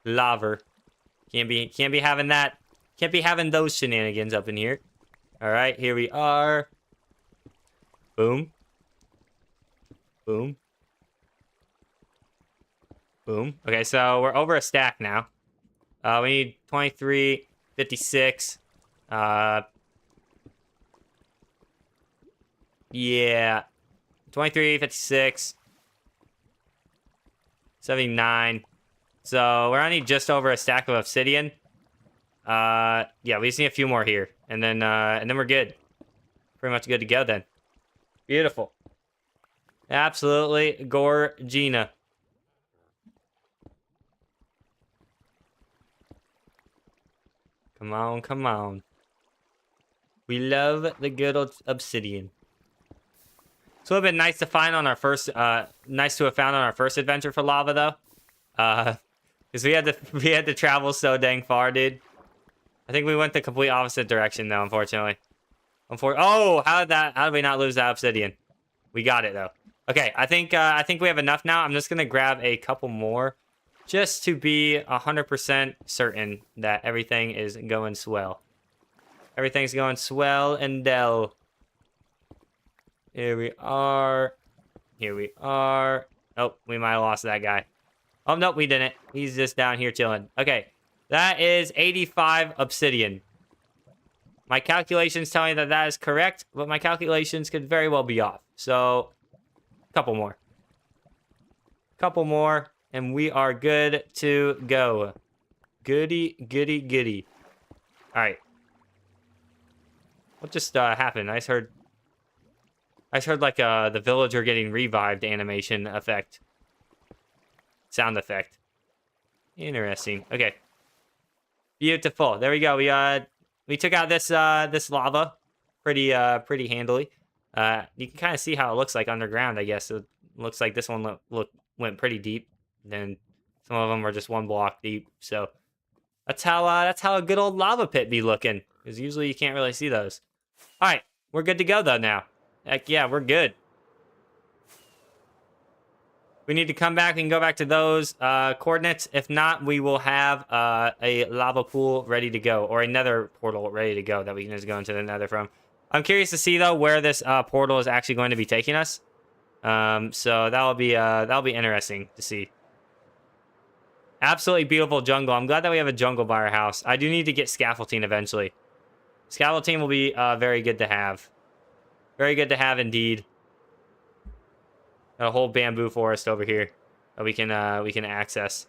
Speaker 1: lava. Can't be having that. Can't be having those shenanigans up in here. All right, here we are. Boom. Boom. Boom. Okay, so we're over a stack now. We need 23, 56. Yeah. 23, 56. 79. So we're only just over a stack of obsidian. Yeah, we just need a few more here. And then we're good. Pretty much good to go then. Beautiful. Absolutely gorgina. Come on, come on. We love the good old obsidian. So it would have been nice to find on our first, nice to have found on our first adventure for lava though. Because we had to travel so dang far, dude. I think we went the complete opposite direction though, unfortunately. Oh, how did we not lose that obsidian? We got it though. Okay, I think we have enough now. I'm just gonna grab a couple more, just to be 100% certain that everything is going swell. Everything's going swell and Dell. Here we are. Here we are. Oh, we might have lost that guy. Oh, nope, we didn't. He's just down here chilling. Okay, that is 85 obsidian. My calculations tell me that that is correct, but my calculations could very well be off. So, couple more. Couple more, and we are good to go. Goody, goody, goody. All right. What just happened? I just heard like the villager getting revived animation effect. Sound effect. Interesting. Okay. Beautiful. There we go. We took out this this lava pretty handily. You can kind of see how it looks like underground, I guess. It looks like this one went pretty deep. Then some of them are just one block deep. So that's how a good old lava pit be looking. Because usually you can't really see those. All right, we're good to go though now. Heck yeah, we're good. We need to come back and go back to those coordinates. If not, we will have a lava pool ready to go, or a nether portal ready to go that we can just go into the nether from. I'm curious to see though where this portal is actually going to be taking us. So that'll be interesting to see. Absolutely beautiful jungle. I'm glad that we have a jungle by our house. I do need to get scaffolding eventually. Scaffolding will be very good to have. Very good to have indeed. A whole bamboo forest over here that we can access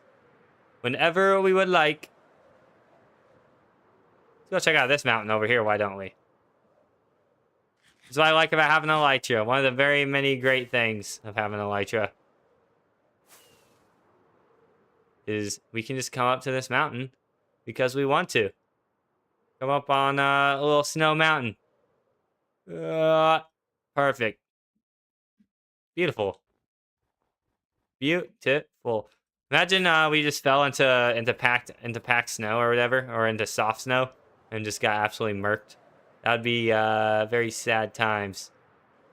Speaker 1: whenever we would like. Let's go check out this mountain over here. Why don't we? That's what I like about having elytra. One of the very many great things of having elytra is we can just come up to this mountain because we want to. Come up on a little snow mountain. Perfect. Beautiful. Beautiful. Imagine we just fell into packed snow or whatever, or into soft snow, and just got absolutely murked. That would be very sad times.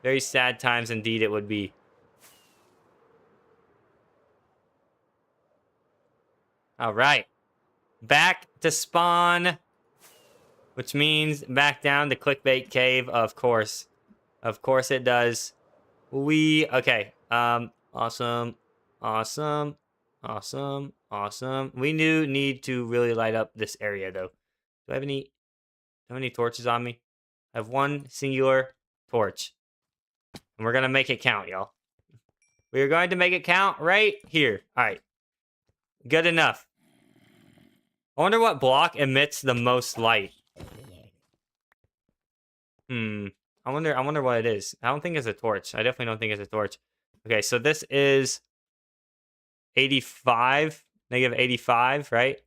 Speaker 1: Very sad times indeed it would be. All right. Back to spawn, which means back down to clickbait cave, of course. Of course it does. Okay. Awesome. Awesome. Awesome. Awesome. We do need to really light up this area though. Do I have any torches on me? I have one singular torch. And we're gonna make it count, y'all. We're going to make it count right here. Alright. Good enough. I wonder what block emits the most light. I wonder what it is. I don't think it's a torch. I definitely don't think it's a torch. Okay, so this is 85, negative 85, right?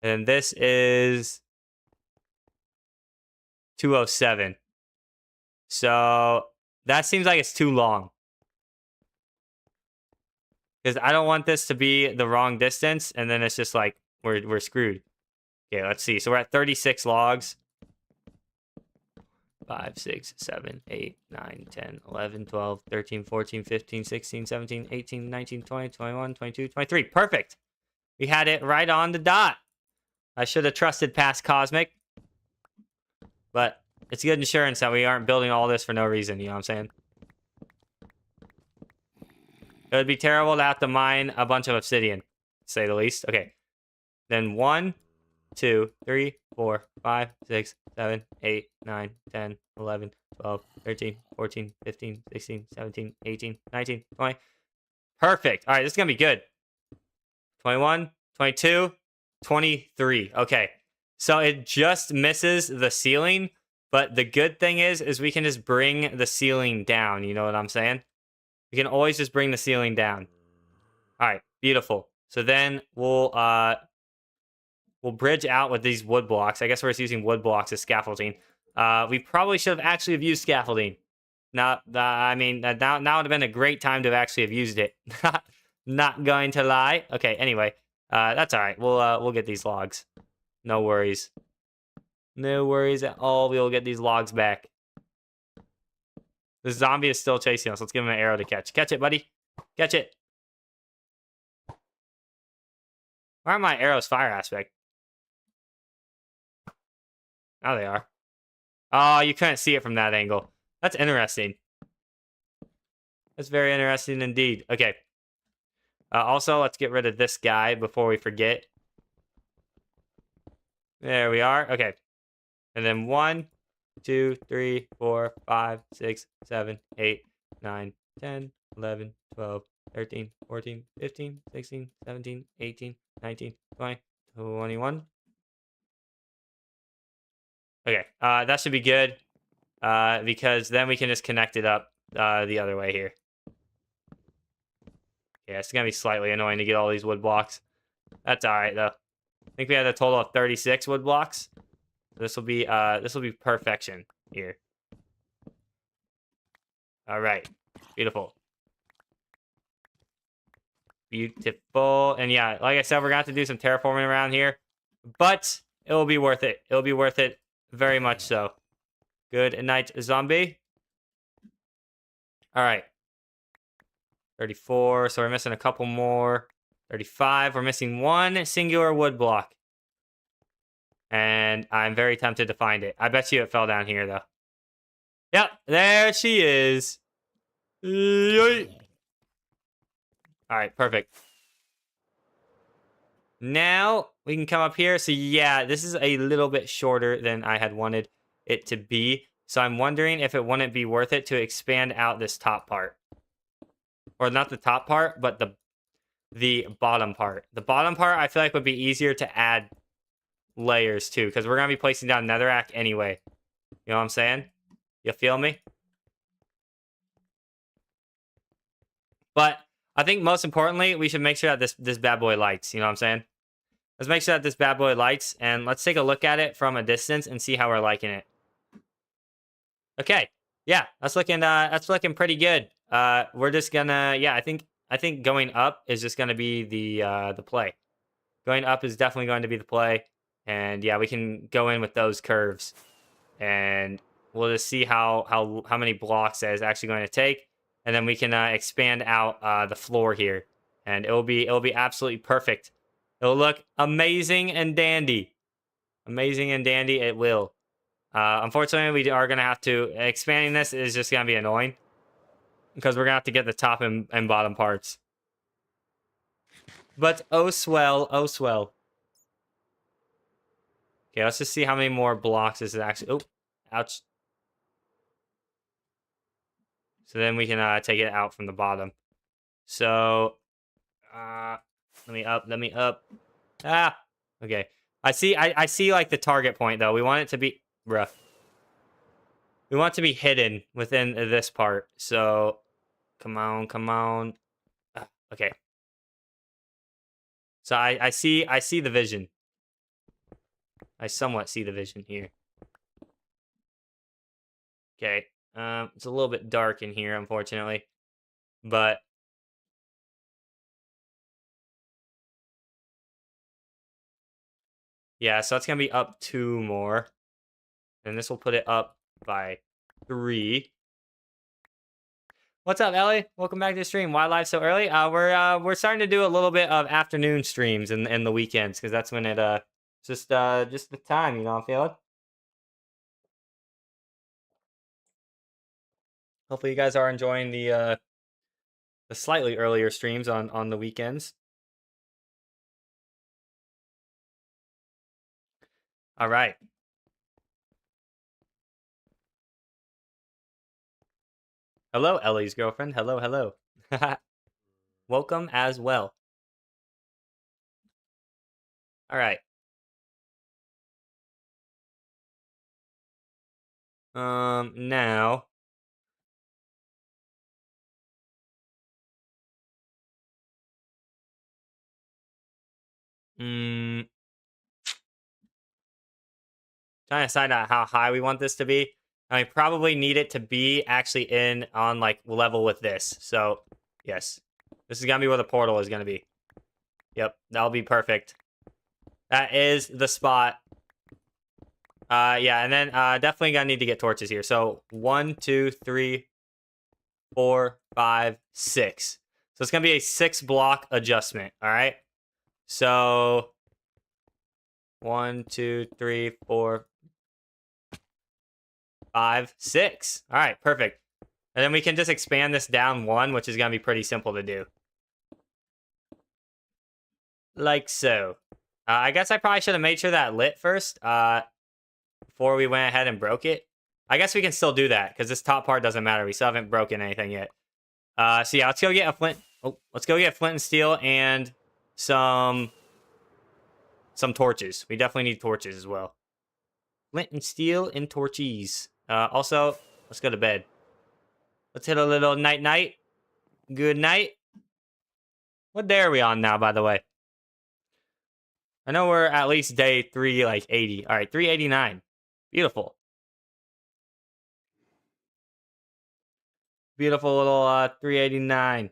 Speaker 1: And this is 207. So that seems like it's too long. Because I don't want this to be the wrong distance, and then it's just like we're screwed. Okay, let's see. So we're at 36 logs. 5, 6, 7, 8, 9, 10, 11, 12, 13, 14, 15, 16, 17, 18, 19, 20, 21, 22, 23. Perfect. We had it right on the dot. I should have trusted past Cosmic. But it's good insurance that we aren't building all this for no reason, you know what I'm saying? It would be terrible to have to mine a bunch of obsidian, to say the least. Okay. Then 1, 2, 3, 4, 5, 6, 7, 8, 9, 10, 11, 12, 13, 14, 15, 16, 17, 18, 19, 20. Perfect. All right, this is going to be good. 21, 22, 23. Okay. So it just misses the ceiling, but the good thing is we can just bring the ceiling down. You know what I'm saying? We can always just bring the ceiling down. All right, beautiful. So then we'll bridge out with these wood blocks. I guess we're just using wood blocks as scaffolding. We probably should have actually have used scaffolding. Now would have been a great time to actually have used it. Not going to lie. Okay, anyway, that's all right. We'll get these logs. No worries. No worries at all. We will get these logs back. The zombie is still chasing us. Let's give him an arrow to catch. Catch it, buddy. Catch it. Why are my arrows fire aspect? Oh, they are. Oh, you couldn't see it from that angle. That's interesting. That's very interesting indeed. Okay. Also, let's get rid of this guy before we forget. There we are. Okay. And then 1, 2, 3, 4, 5, 6, 7, 8, 9, 10, 11, 12, 13, 14, 15, 16, 17, 18, 19, 20, 21. Okay, that should be good, because then we can just connect it up the other way here. Yeah, it's gonna be slightly annoying to get all these wood blocks. That's all right though. I think we had a total of 36 wood blocks. This will be perfection here. All right, beautiful, beautiful, and yeah, like I said, we're gonna have to do some terraforming around here, but it will be worth it. It will be worth it, very much so. Good night, zombie. All right, 34. So we're missing a couple more. 35. We're missing one singular wood block. And I'm very tempted to find it. I bet you it fell down here, though. Yep, there she is. All right, perfect. Now we can come up here. So yeah, this is a little bit shorter than I had wanted it to be. So I'm wondering if it wouldn't be worth it to expand out this top part. Or not the top part, but the bottom part. The bottom part I feel like would be easier to add layers to, because we're going to be placing down netherrack anyway. You know what I'm saying? You feel me? But I think most importantly, we should make sure that this bad boy lights. You know what I'm saying? Let's make sure that this bad boy lights, and let's take a look at it from a distance and see how we're liking it. Okay, yeah, that's looking pretty good. We're just gonna, yeah, I think going up is just gonna be the play. Going up is definitely going to be the play, and yeah, we can go in with those curves, and we'll just see how many blocks that is actually going to take, and then we can expand out the floor here, and it'll be absolutely perfect. It'll look amazing and dandy, amazing and dandy. It will. Unfortunately, we are gonna have to expanding this is just gonna be annoying because we're gonna have to get the top and bottom parts. But oh swell, oh swell. Okay, let's just see how many more blocks this is actually. Oh, ouch. So then we can take it out from the bottom. So, let me up, let me up. Ah, okay. I see like the target point though. We want it to be, bruh. We want it to be hidden within this part. So, come on, come on. Okay. So I see the vision. I somewhat see the vision here. Okay. It's a little bit dark in here, unfortunately. But yeah, so it's gonna be up 2 more. And this will put it up by 3. What's up, Ellie? Welcome back to the stream. Why live so early? We're starting to do a little bit of afternoon streams in the weekends because that's when it just the time, you know, I'm feeling. Hopefully you guys are enjoying the slightly earlier streams on the weekends. All right. Hello, Ellie's girlfriend. Hello, hello. Welcome as well. All right. Now. Mm, Trying to decide out how high we want this to be. I probably need it to be actually in on like level with this. So, yes. This is gonna be where the portal is gonna be. Yep, that'll be perfect. That is the spot. Yeah, and then definitely gonna need to get torches here. So 1, 2, 3, 4, 5, 6. So it's gonna be a 6-block adjustment. All right. So 1, 2, 3, 4, 5, 6. All right, perfect. And then we can just expand this down 1, which is gonna be pretty simple to do. Like so. I guess I probably should have made sure that lit first before we went ahead and broke it. I guess we can still do that because this top part doesn't matter. We still haven't broken anything yet. So yeah, let's go get a flint. Oh, let's go get flint and steel and some torches. We definitely need torches as well. Flint and steel and torches. Also, let's go to bed. Let's hit a little night-night. Good night. What day are we on now, by the way? I know we're at least day 3, like 80. All right, 389. Beautiful. Beautiful little 389.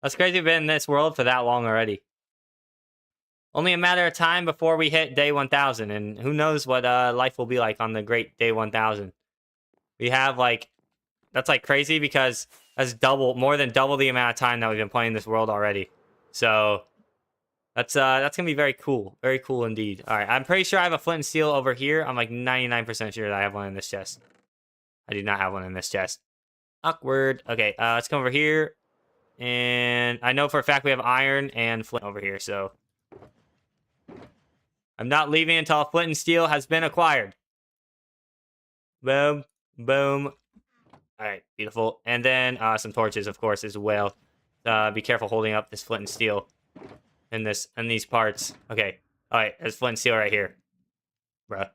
Speaker 1: That's crazy. We've been in this world for that long already. Only a matter of time before we hit day 1000, and who knows what life will be like on the great day 1000. We have like, that's like crazy because that's more than double the amount of time that we've been playing this world already. So that's gonna be very cool indeed. All right, I'm pretty sure I have a flint and steel over here. I'm like 99% sure that I have one in this chest. I do not have one in this chest. Awkward. Okay, let's come over here, and I know for a fact we have iron and flint over here. So I'm not leaving until flint and steel has been acquired. Boom, boom. All right, beautiful. And then some torches, of course, as well. Be careful holding up this flint and steel in these parts. Okay. All right, there's flint and steel right here. Bruh.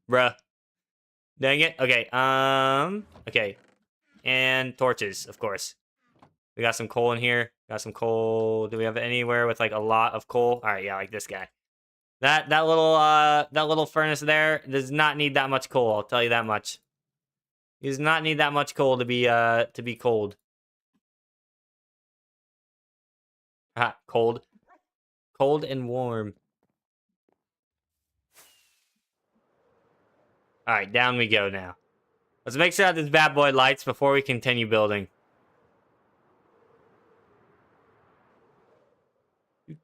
Speaker 1: Bruh. Dang it. Okay. Okay. and torches, of course. We got some coal in here. Got some coal. Do we have anywhere with like a lot of coal? All right, yeah, like this guy. That little furnace there does not need that much coal. I'll tell you that much. He does not need that much coal to be cold. Ah, cold, cold and warm. All right, down we go now. Let's make sure that this bad boy lights before we continue building. All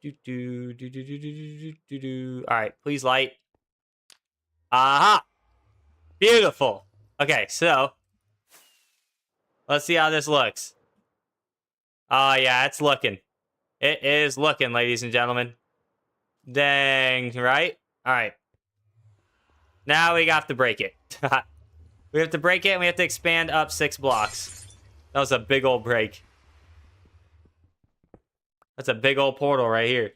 Speaker 1: right, please light. Aha! Beautiful. Okay, so let's see how this looks. Oh yeah, it's looking. It is looking, ladies and gentlemen. Dang, right? All right. Now we have to break it. We have to break it, and we have to expand up 6 blocks. That was a big old break. That's a big old portal right here.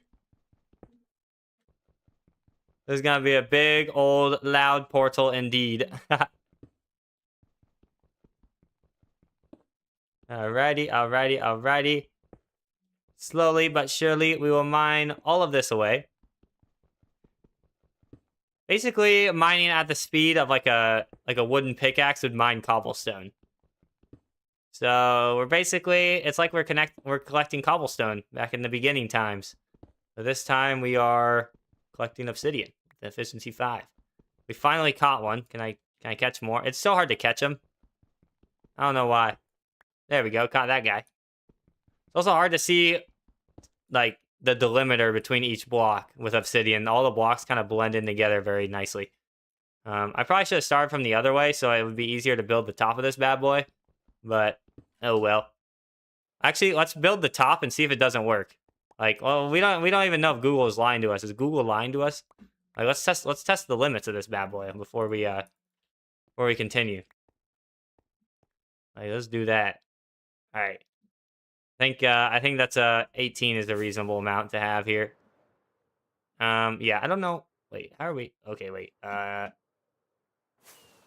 Speaker 1: This is gonna be a big old loud portal indeed. Alrighty, alrighty, alrighty. Slowly but surely, we will mine all of this away. Basically, mining at the speed of like a wooden pickaxe would mine cobblestone. So we're basically, it's like we're collecting cobblestone back in the beginning times. So this time we are collecting obsidian, efficiency 5. We finally caught one. Can I catch more? It's so hard to catch them. I don't know why. There we go. Caught that guy. It's also hard to see like the delimiter between each block with obsidian. All the blocks kind of blend in together very nicely. I probably should have started from the other way so it would be easier to build the top of this bad boy. But oh well. Actually, let's build the top and see if it doesn't work. Like, well, we don't even know if Google is lying to us. Is Google lying to us? Like, let's test the limits of this bad boy before we continue. Like, let's do that. All right. I think that's 18 is a reasonable amount to have here. Yeah, I don't know. Wait, how are we? Okay, wait.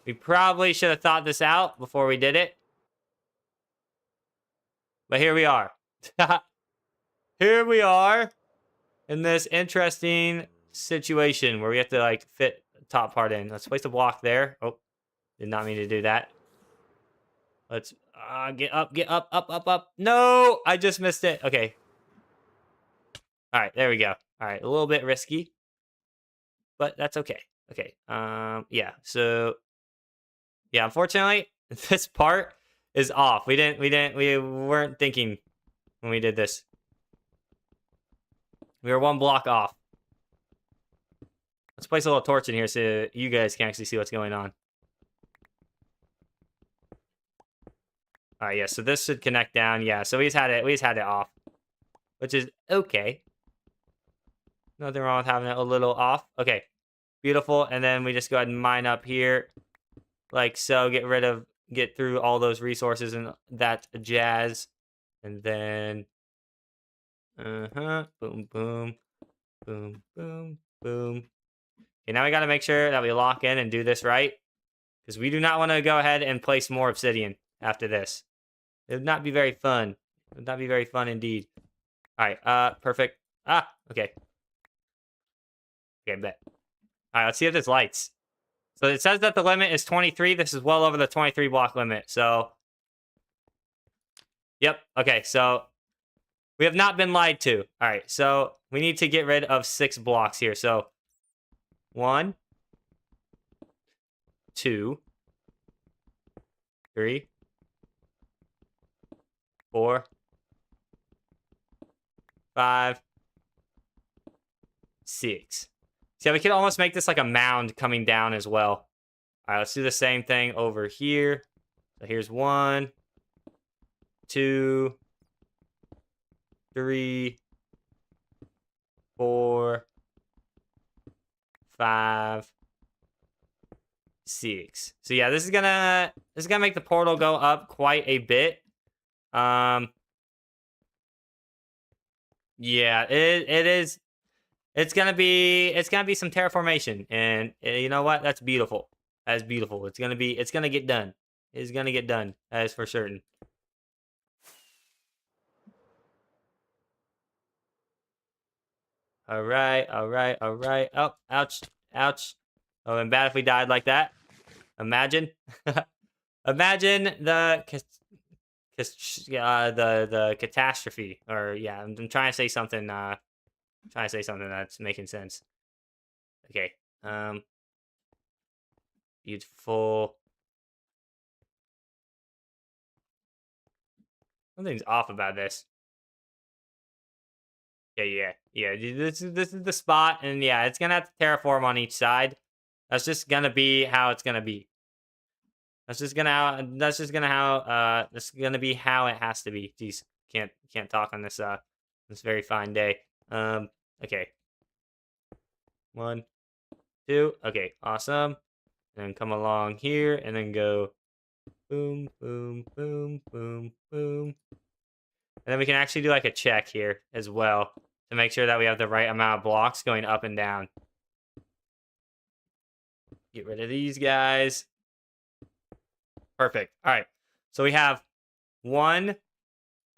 Speaker 1: We probably should have thought this out before we did it. But here we are. Here we are in this interesting situation where we have to like fit the top part in. Let's place a block there. Oh, did not mean to do that. Let's get up, up. No, I just missed it. Okay. All right, there we go. All right, a little bit risky, but that's okay. Okay. Yeah. So, yeah. Unfortunately, this part is off. We weren't thinking when we did this. We were 1 block off. Let's place a little torch in here so you guys can actually see what's going on. All right, yeah, so this should connect down. Yeah, so we just had it off, which is okay. Nothing wrong with having it a little off. Okay, beautiful. And then we just go ahead and mine up here, like so. Get through all those resources and that jazz. And then, boom, boom, boom, boom, boom. Okay, now we got to make sure that we lock in and do this right, because we do not want to go ahead and place more obsidian after this. It would not be very fun. It would not be very fun indeed. All right, perfect. Okay. Okay, bet. All right, let's see if this lights. So it says that the limit is 23. This is well over the 23 block limit. So, yep. Okay, so we have not been lied to. All right, so we need to get rid of 6 blocks here. So 1, 2, 3, 4, 5, 6. See, we could almost make this like a mound coming down as well. All right, let's do the same thing over here. So here's 1, 2, 3, 4, 5, 6. So yeah, this is gonna make the portal go up quite a bit. Yeah, it is. It's gonna be some terraformation, and you know what? That's beautiful. That's beautiful. It's gonna get done. is gonna get done. That is for certain. All right, all right, all right. Oh, ouch, ouch. Oh, and bad if we died like that. Imagine, imagine the catastrophe. Or yeah, I'm trying to say something. Trying to say something that's making sense. Okay. Beautiful. Something's off about this. Yeah. This is the spot, and yeah, it's gonna have to terraform on each side. That's just gonna be how it's gonna be. That's gonna be how it has to be. Jeez, can't talk on this very fine day. Okay. 1, 2. Okay, awesome. And then come along here, and then go boom, boom, boom, boom, boom. And then we can actually do like a check here as well to make sure that we have the right amount of blocks going up and down. Get rid of these guys. Perfect. All right. So we have 1,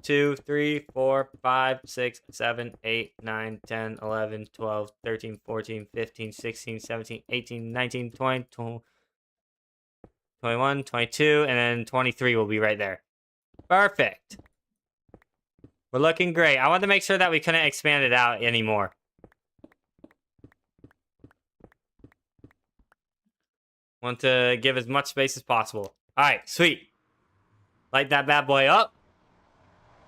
Speaker 1: 2, 3, 4, 5, 6, 7, 8, 9, 10, 11, 12, 13, 14, 15, 16, 17, 18, 19, 20, 21, 22, and then 23 will be right there. Perfect. We're looking great. I wanted to make sure that we couldn't expand it out anymore. Want to give as much space as possible. All right, sweet. Light that bad boy up.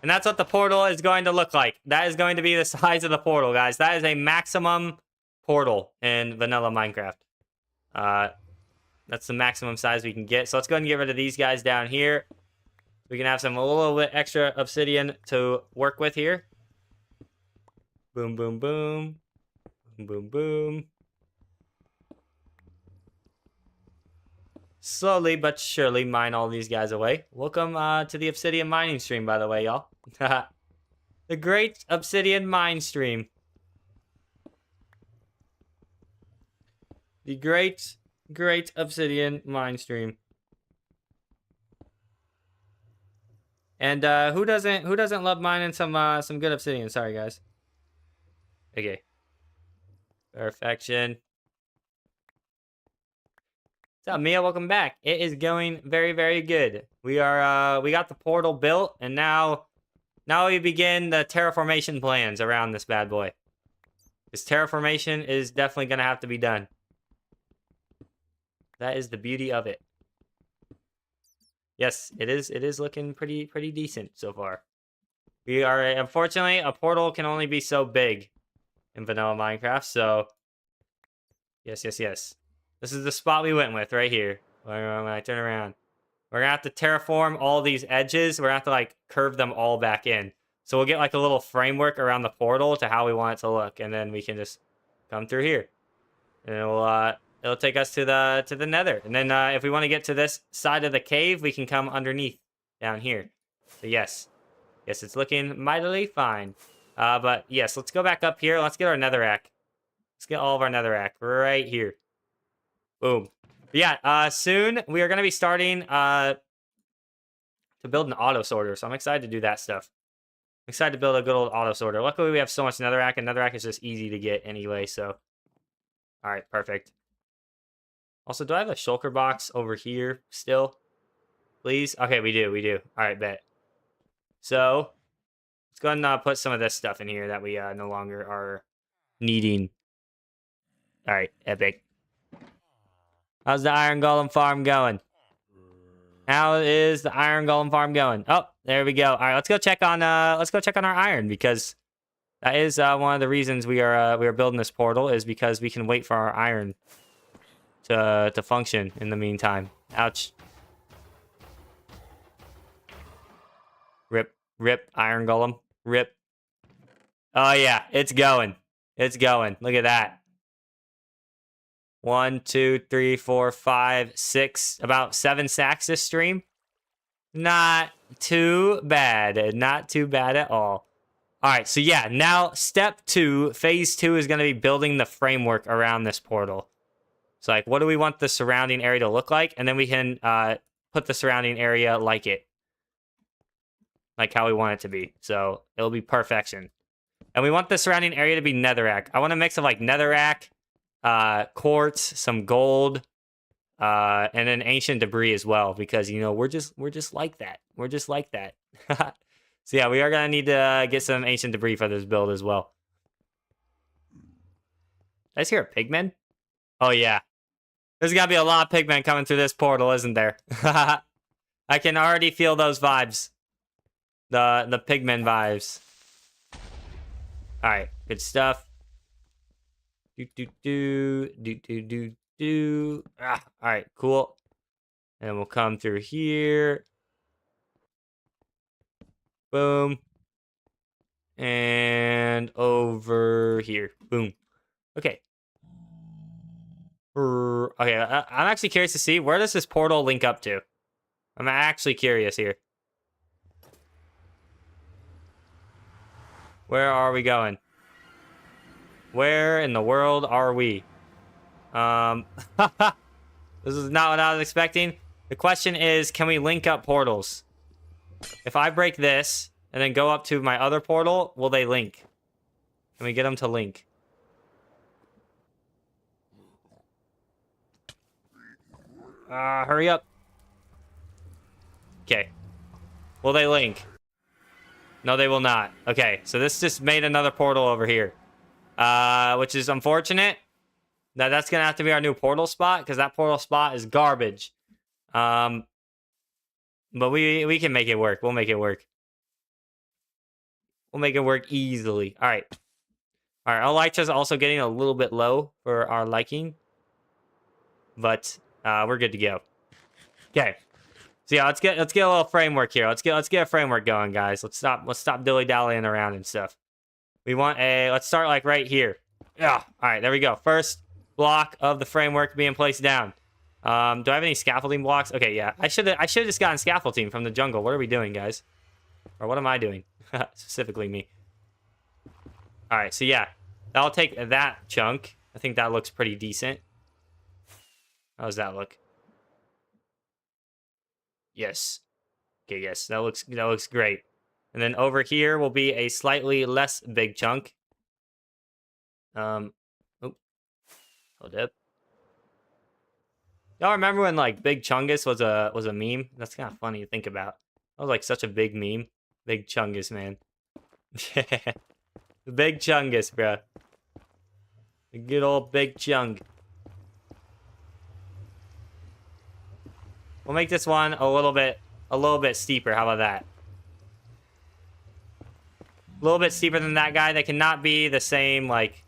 Speaker 1: And that's what the portal is going to look like. That is going to be the size of the portal, guys. That is a maximum portal in vanilla Minecraft. That's the maximum size we can get. So let's go ahead and get rid of these guys down here. We can have a little bit extra obsidian to work with here. Boom, boom, boom. Boom, boom, boom. Slowly but surely mine all these guys away. Welcome to the obsidian mining stream, by the way, y'all. The great obsidian mine stream. The great obsidian mine stream. And who doesn't love mining some good obsidian? Sorry, guys. Okay. Perfection. What's up, Mia? Welcome back. It is going very, very good. We got the portal built, and now we begin the terraformation plans around this bad boy. This terraformation is definitely gonna have to be done. That is the beauty of it. Yes, it is looking pretty decent so far. We are, unfortunately, a portal can only be so big in vanilla Minecraft, so yes. This is the spot we went with right here. When I turn around, we're gonna have to terraform all these edges. We're gonna have to like curve them all back in. So we'll get like a little framework around the portal to how we want it to look, and then we can just come through here, and it'll take us to the Nether. And then if we want to get to this side of the cave, we can come underneath down here. So yes, it's looking mightily fine. But yes, let's go back up here. Let's get our netherrack. Let's get all of our netherrack right here. Boom. But yeah, soon we are going to be starting to build an auto sorter. So I'm excited to do that stuff. I'm excited to build a good old auto sorter. Luckily, we have so much netherrack, and netherrack is just easy to get anyway. So, all right, perfect. Also, do I have a shulker box over here still? Please? Okay, we do. All right, bet. So, let's go ahead and put some of this stuff in here that we no longer are needing. All right, epic. How's the iron golem farm going? How is the iron golem farm going? Oh, there we go. All right, let's go check on our iron, because that is one of the reasons we are building this portal, is because we can wait for our iron to function in the meantime. Ouch. Rip iron golem. Rip. Oh yeah, it's going. Look at that. 1, 2, 3, 4, 5, 6, about 7 sacks this stream. Not too bad. Not too bad at all. All right, so yeah, now step 2, phase 2 is going to be building the framework around this portal. So like, what do we want the surrounding area to look like? And then we can put the surrounding area like how we want it to be. So it'll be perfection. And we want the surrounding area to be netherrack. I want a mix of like netherrack, quartz, some gold, and then ancient debris as well, because you know we're just like that. We're just like that. So yeah, we are gonna need to get some ancient debris for this build as well. Did I just hear a pigman? Oh yeah, there's gotta be a lot of pigmen coming through this portal, isn't there? I can already feel those vibes. The pigmen vibes. All right, good stuff. All right, cool. And we'll come through here. Boom. And over here. Boom. Okay. Okay, I'm actually curious to see, where does this portal link up to? I'm actually curious here. Where are we going? Where in the world are we? This is not what I was expecting. The question is, can we link up portals? If I break this and then go up to my other portal, will they link? Can we get them to link? Hurry up. Okay. Will they link? No, they will not. Okay, so this just made another portal over here. Which is unfortunate. Now that's gonna have to be our new portal spot, because that portal spot is garbage. But we can make it work. We'll make it work. We'll make it work easily. All right. All right, our Elytra's also getting a little bit low for our liking. But we're good to go. Okay. So yeah, let's get a little framework here. Let's get a framework going, guys. Let's stop dilly-dallying around and stuff. We want let's start like right here. Yeah. All right, there we go. First block of the framework being placed down. Do I have any scaffolding blocks? Okay, yeah. I should have just gotten scaffolding from the jungle. What are we doing, guys? Or what am I doing? Specifically me. All right, so yeah. That'll take that chunk. I think that looks pretty decent. How does that look? Yes. Okay, yes. That looks great. And then over here will be a slightly less big chunk. Oh, hold up. Y'all remember when like Big Chungus was a meme? That's kind of funny to think about. That was like such a big meme. Big Chungus, man. The Big Chungus, bro. The good old Big Chung. We'll make this one a little bit steeper. How about that? A little bit steeper than that guy. They cannot be the same like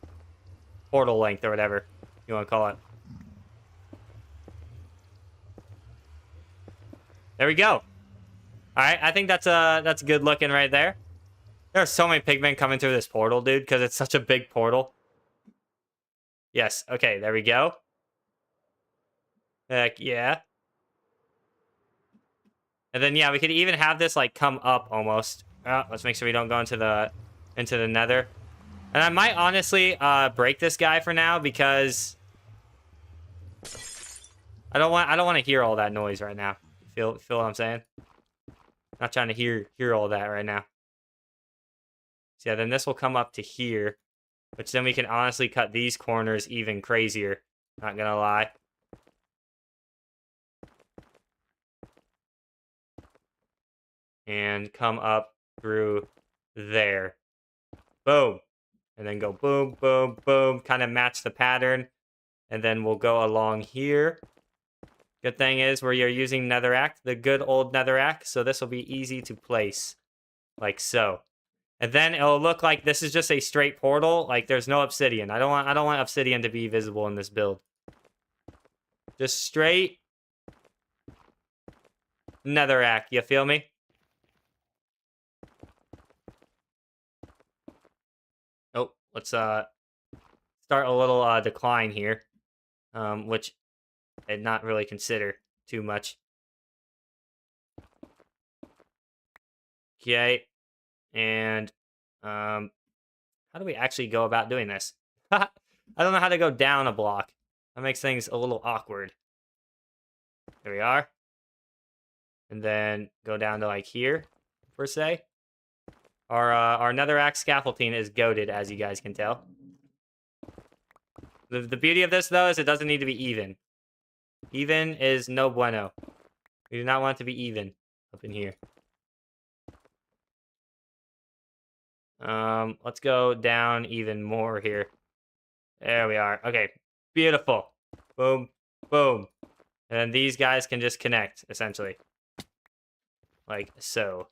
Speaker 1: portal length or whatever you want to call it. There we go. All right, I think that's good looking right there. There are so many pigmen coming through this portal, dude, because it's such a big portal. Yes. Okay, there we go. Heck yeah. And then yeah, we could even have this like come up almost. Let's make sure we don't go into the Nether. And I might honestly break this guy for now, because I don't want to hear all that noise right now. Feel what I'm saying? Not trying to hear all that right now. So yeah, then this will come up to here, which then we can honestly cut these corners even crazier. Not gonna lie. And come up through there. Boom. And then go boom, boom, boom. Kind of match the pattern. And then we'll go along here. Good thing is we are using netherrack, the good old netherrack. So this will be easy to place. Like so. And then it'll look like this is just a straight portal. Like there's no obsidian. I don't want obsidian to be visible in this build. Just straight netherrack. You feel me? Oh, let's start a little decline here, which I'd not really consider too much. Okay, and how do we actually go about doing this? I don't know how to go down a block. That makes things a little awkward. There we are. and then go down to like here, per se. Our netherrack scaffolding is goated, as you guys can tell. The beauty of this, though, is it doesn't need to be even. Even is no bueno. We do not want it to be even up in here. Let's go down even more here. There we are. Okay, beautiful. Boom, boom. And then these guys can just connect, essentially. Like so.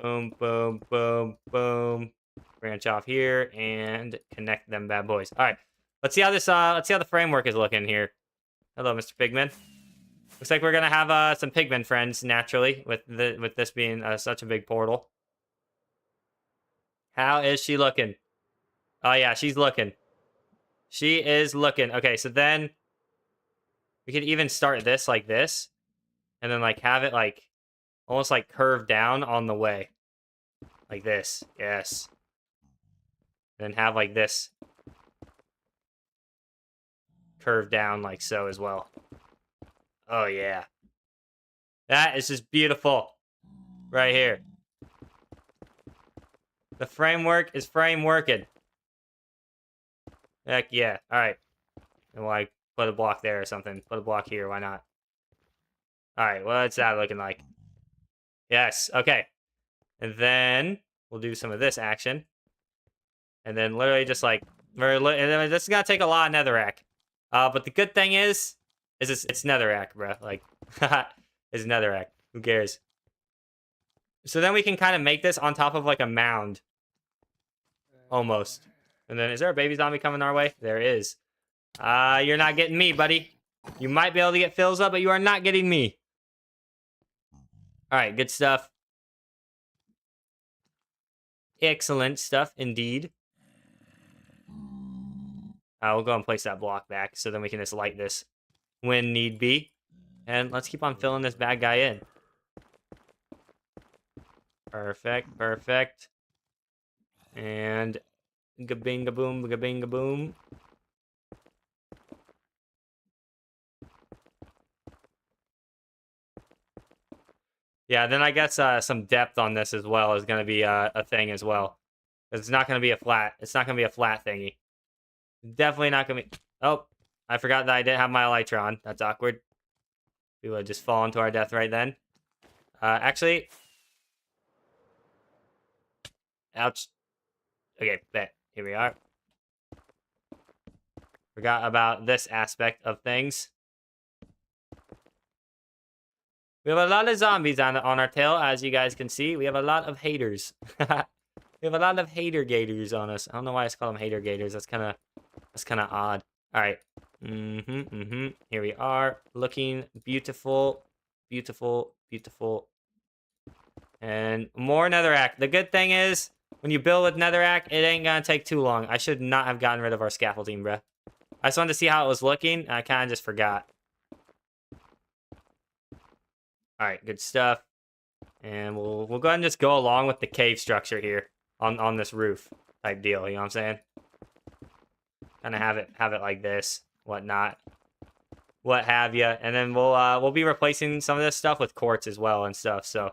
Speaker 1: Boom, boom, boom, boom. Branch off here and connect them bad boys. All right, let's see how this. Let's see how the framework is looking here. Hello, Mr. Pigman. Looks like we're gonna have some pigman friends naturally with this being such a big portal. How is she looking? Oh yeah, she's looking. She is looking. Okay, so then we could even start this like this, and then like have it like almost like curve down on the way, like this. Yes. Then have like this curve down like so as well. Oh yeah, that is just beautiful, right here. The framework is frameworking. Heck yeah. All right. And we'll like put a block there or something. Put a block here. Why not? All right. What's that looking like? Yes. Okay. And then we'll do some of this action. And then literally just like and then this is gonna take a lot of netherrack. But the good thing is it's netherrack, bro. Like, it's netherrack. Who cares? So then we can kind of make this on top of like a mound, almost. And then is there a baby zombie coming our way? There is. You're not getting me, buddy. You might be able to get Philza, but you are not getting me. All right, good stuff. Excellent stuff, indeed. We'll go and place that block back, so then we can just light this when need be. And let's keep on filling this bad guy in. Perfect, perfect. And ga-bing-ga-boom, ga-bing-ga-boom. Yeah, then I guess some depth on this as well is going to be a thing as well. It's not going to be a flat. It's not going to be a flat thingy. Definitely not going to be. Oh, I forgot that I didn't have my elytra on. That's awkward. We would just fall into our death right then. Actually. Ouch. Okay, bet. Here we are. Forgot about this aspect of things. We have a lot of zombies on our tail, as you guys can see. We have a lot of haters. We have a lot of hater gators on us. I don't know why I call them hater gators. That's kind of odd. All right. Here we are, looking beautiful, beautiful, beautiful. And more netherrack. The good thing is, when you build with netherrack, it ain't gonna take too long. I should not have gotten rid of our scaffolding, bruh. I just wanted to see how it was looking, and I kind of just forgot. All right, good stuff. And we'll go ahead and just go along with the cave structure here on this roof type deal. You know what I'm saying? Kind of have it like this, whatnot, what have you. And then we'll be replacing some of this stuff with quartz as well and stuff. So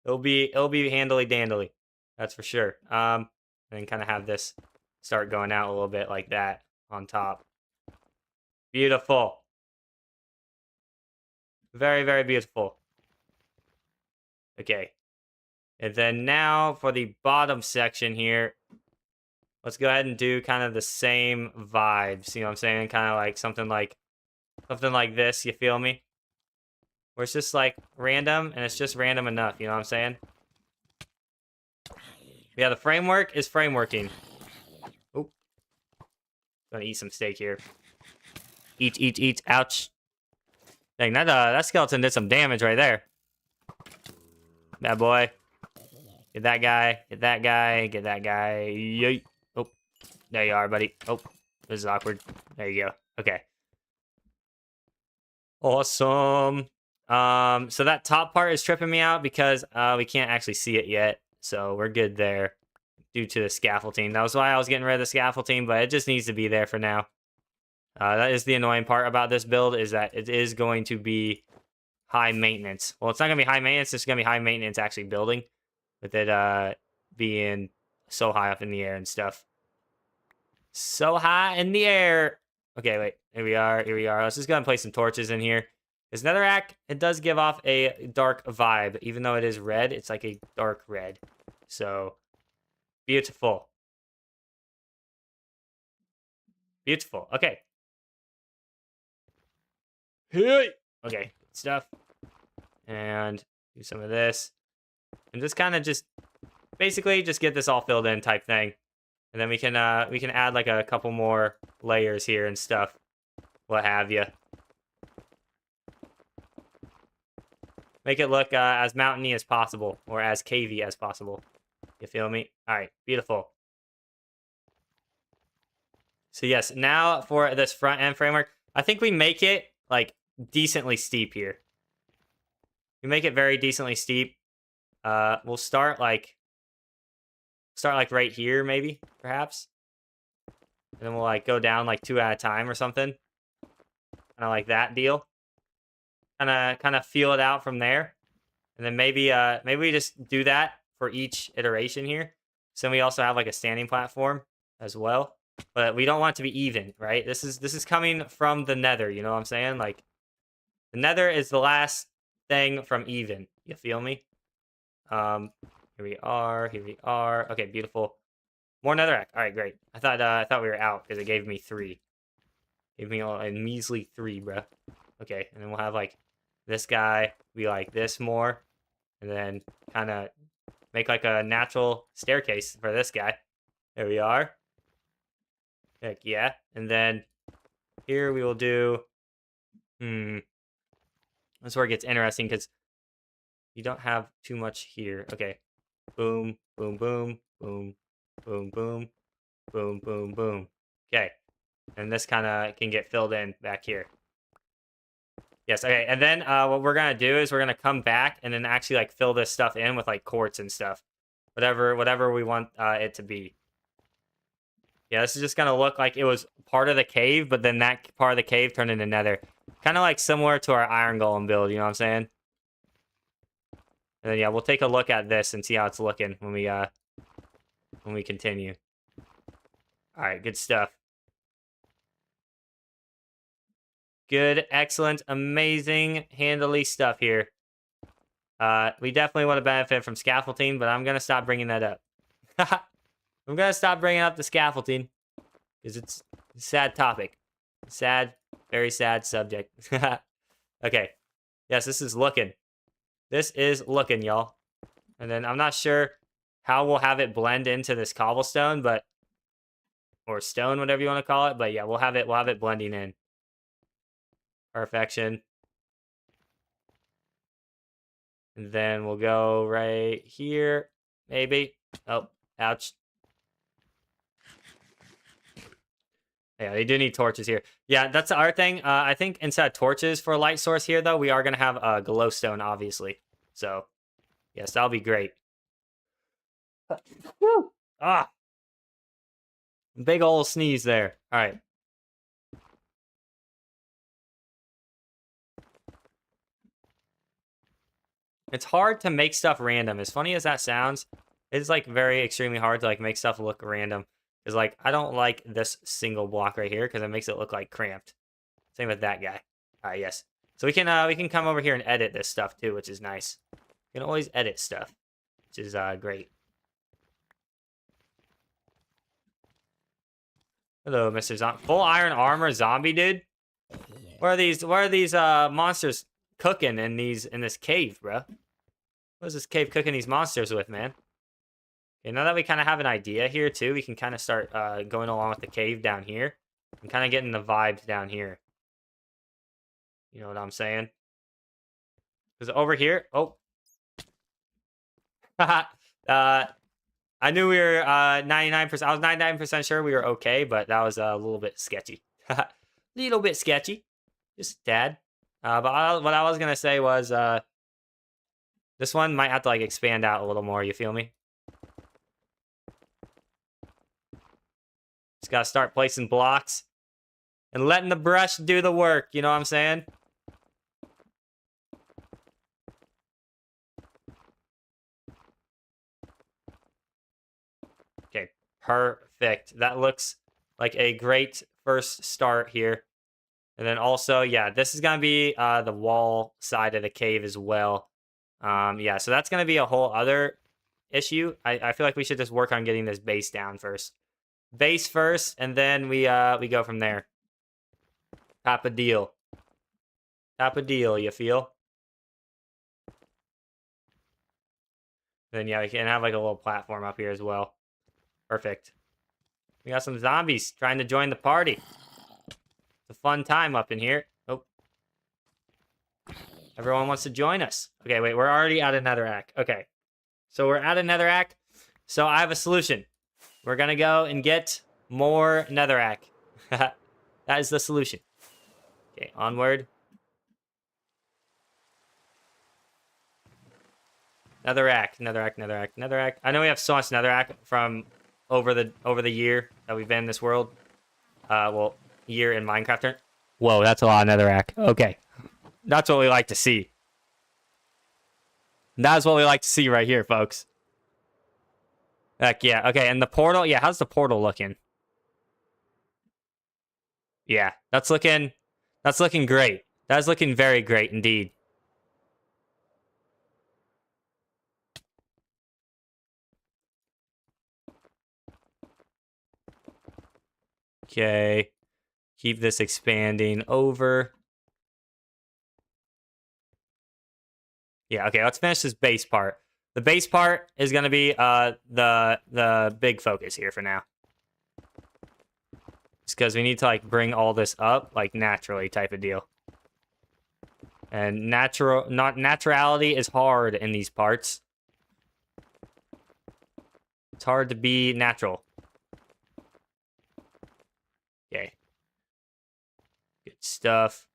Speaker 1: it'll be handily dandly, that's for sure. And then kind of have this start going out a little bit like that on top. Beautiful. Very, very beautiful. Okay. And then now for the bottom section here, let's go ahead and do kind of the same vibes. You know what I'm saying? Kind of like something like this, you feel me? Where it's just like random, and it's just random enough, you know what I'm saying? Yeah, the framework is frameworking. Oh. Gonna eat some steak here. Eat, eat, eat. Ouch. Dang, that skeleton did some damage right there. Bad boy. Get that guy. Get that guy. Get that guy. Yeet. Oh, there you are, buddy. Oh, this is awkward. There you go. Okay. Awesome. So that top part is tripping me out because we can't actually see it yet. So we're good there due to the scaffolding. That was why I was getting rid of the scaffolding, but it just needs to be there for now. That is the annoying part about this build, is that it is going to be high maintenance. Well, it's not gonna be high maintenance. It's gonna be high maintenance actually building, with it being so high up in the air and stuff. So high in the air. Okay, wait. Here we are. Here we are. Let's just go and place some torches in here. This netherrack, it does give off a dark vibe. Even though it is red, it's like a dark red. So, beautiful. Beautiful. Okay. Hey. Okay, good stuff. And do some of this. And just kind of just, basically just get this all filled in type thing. And then we can add like a couple more layers here and stuff. What have you. Make it look as mountainy as possible, or as cavey as possible. You feel me? All right, beautiful. So yes, now for this front end framework, I think we make it like decently steep here. We make it very decently steep. We'll start like right here, maybe, perhaps. And then we'll like go down like 2 at a time or something. Kind of like that deal. Kind of feel it out from there. And then maybe we just do that for each iteration here. So we also have like a standing platform as well. But we don't want it to be even, right? This is coming from the Nether, you know what I'm saying? Like the Nether is the last thing from even. You feel me? Here we are. Here we are. Okay, beautiful. More netherrack. All right, great. I thought we were out because it gave me 3. Gave me a measly 3, bro. Okay, and then we'll have like this guy be like this more, and then kind of make like a natural staircase for this guy. There we are. Heck yeah. And then here we will do. That's where it gets interesting because you don't have too much here. Okay. Boom, boom, boom, boom, boom, boom, boom, boom, boom. Okay. And this kind of can get filled in back here. Yes, okay. And then what we're going to do is we're going to come back and then actually like fill this stuff in with like quartz and stuff. Whatever we want it to be. Yeah, this is just going to look like it was part of the cave, but then that part of the cave turned into nether. Kind of like similar to our iron golem build, you know what I'm saying? And then yeah, we'll take a look at this and see how it's looking when we continue. All right, good stuff. Good, excellent, amazing, handily stuff here. We definitely want to benefit from scaffolding, but I'm going to stop bringing that up. I'm going to stop bringing up the scaffolding because it's a sad topic. Sad, very sad subject. Okay. Yes, this is looking. This is looking, y'all. And then I'm not sure how we'll have it blend into this cobblestone, but or stone, whatever you want to call it. But yeah, we'll have it blending in. Perfection. And then we'll go right here, maybe. Oh, ouch. Yeah, they do need torches here. Yeah, that's our thing. I think instead of torches for a light source here, though, we are going to have a glowstone, obviously. So, yes, that'll be great. Woo! Ah! Big ol' sneeze there. All right. It's hard to make stuff random. As funny as that sounds, it's like very extremely hard to like make stuff look random. Because like I don't like this single block right here because it makes it look like cramped. Same with that guy. All right, yes. So we can come over here and edit this stuff too, which is nice. You can always edit stuff, which is great. Hello, Mr. Zombie. Full iron armor zombie dude. Where are these monsters cooking in this cave, bro? What is this cave cooking these monsters with, man? Okay, now that we kind of have an idea here, too, we can kind of start going along with the cave down here. And kind of getting the vibes down here. You know what I'm saying? Because over here... Oh. I knew we were 99%... I was 99% sure we were okay, but that was a little bit sketchy. Little bit sketchy. Just a tad. But what I was going to say was... this one might have to, like, expand out a little more, you feel me? Just gotta start placing blocks and letting the brush do the work. You know what I'm saying? Perfect. That looks like a great first start here. And then also, yeah, this is going to be the wall side of the cave as well. Yeah, so that's going to be a whole other issue. I feel like we should just work on getting this base down first. Base first, and then we go from there. Top a deal. Top a deal, you feel? Then yeah, we can have like a little platform up here as well. Perfect. We got some zombies trying to join the party. It's a fun time up in here. Oh. Everyone wants to join us. Okay, wait, we're already at a netherrack. Okay. So we're at a netherrack. So I have a solution. We're gonna go and get more netherrack. That is the solution. Okay, onward. Netherrack, netherrack, netherrack, netherrack. I know we have so much netherrack from over the year that we've been in this world. Well, year in Minecraft. Whoa, that's a lot of netherrack. Okay, that's what we like to see. That's what we like to see right here, folks. Heck yeah. Okay, and the portal. Yeah, how's the portal looking? Yeah, that's looking great. That's looking very great indeed. Okay. Keep this expanding over. Yeah, okay, let's finish this base part. The base part is going to be the big focus here for now. Just because we need to like bring all this up like naturally type of deal. And naturality is hard in these parts. It's hard to be natural. Okay. Good stuff.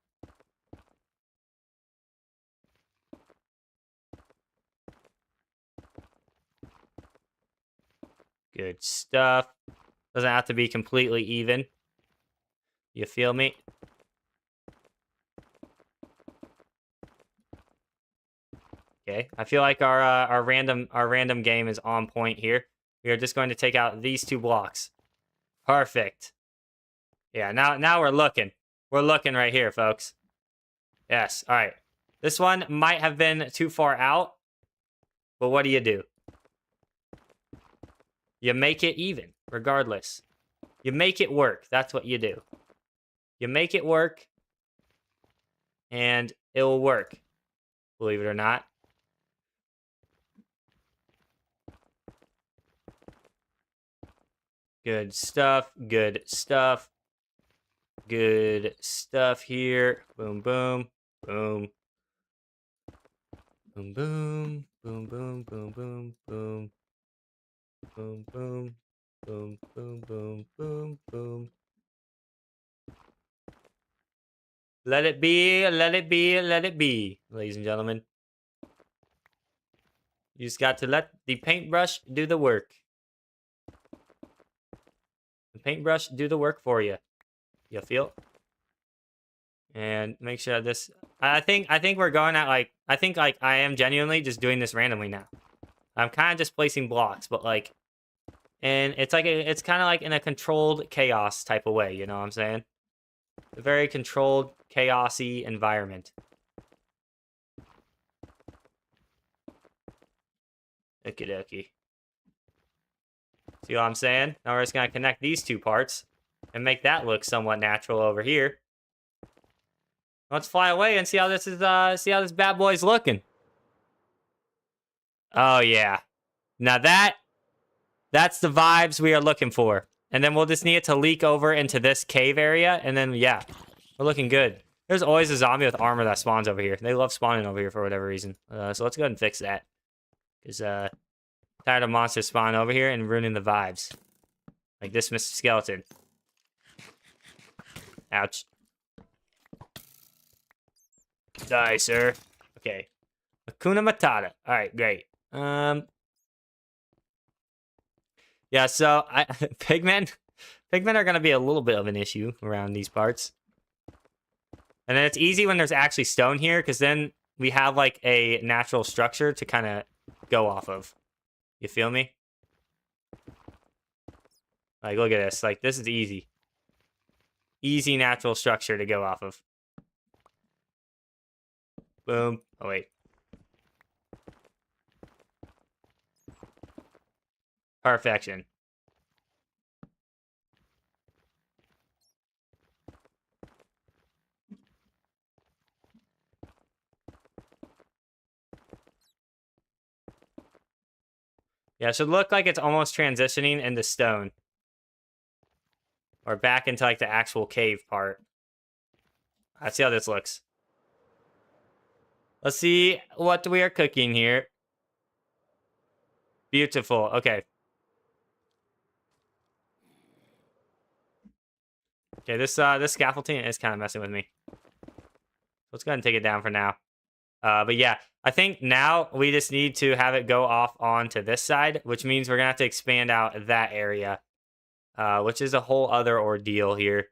Speaker 1: Good stuff. Doesn't have to be completely even. You feel me? Okay. I feel like our random game is on point here. We are just going to take out these 2 blocks. Perfect. Yeah, now we're looking. We're looking right here, folks. Yes. All right. This one might have been too far out, but what do? You make it even, regardless. You make it work. That's what you do. You make it work, and it will work. Believe it or not. Good stuff. Good stuff. Good stuff here. Boom, boom, boom. Boom, boom, boom, boom, boom, boom, boom. Boom, boom, boom, boom, boom, boom, boom. Let it be, let it be, let it be, ladies and gentlemen. You just got to let the paintbrush do the work. The paintbrush do the work for you. You feel? And make sure this. I think we're going at like. I think like I am genuinely just doing this randomly now. I'm kind of just placing blocks, but like, and it's like it's kind of like in a controlled chaos type of way. You know what I'm saying? A very controlled, chaosy environment. Okie dokie. See what I'm saying? Now we're just gonna connect these 2 parts and make that look somewhat natural over here. Let's fly away and see how this is. See how this bad boy's looking. Oh yeah. Now that's the vibes we are looking for. And then we'll just need it to leak over into this cave area, and then yeah, we're looking good. There's always a zombie with armor that spawns over here. They love spawning over here for whatever reason. So let's go ahead and fix that. Because tired of monsters spawning over here and ruining the vibes. Like this Mr. Skeleton. Ouch. Die, sir. Okay. Hakuna Matata. Alright, great. Yeah, so pigmen are gonna be a little bit of an issue around these parts. And then it's easy when there's actually stone here, because then we have like a natural structure to kind of go off of. You feel me? Like, look at this. Like, this is easy. Easy natural structure to go off of. Boom. Oh, wait. Perfection. Yeah, it should look like it's almost transitioning into stone. Or back into, like, the actual cave part. Let's see how this looks. Let's see what we are cooking here. Beautiful. Okay. Okay, this scaffolding is kind of messing with me. Let's go ahead and take it down for now. But yeah, I think now we just need to have it go off onto this side, which means we're gonna have to expand out that area, which is a whole other ordeal here.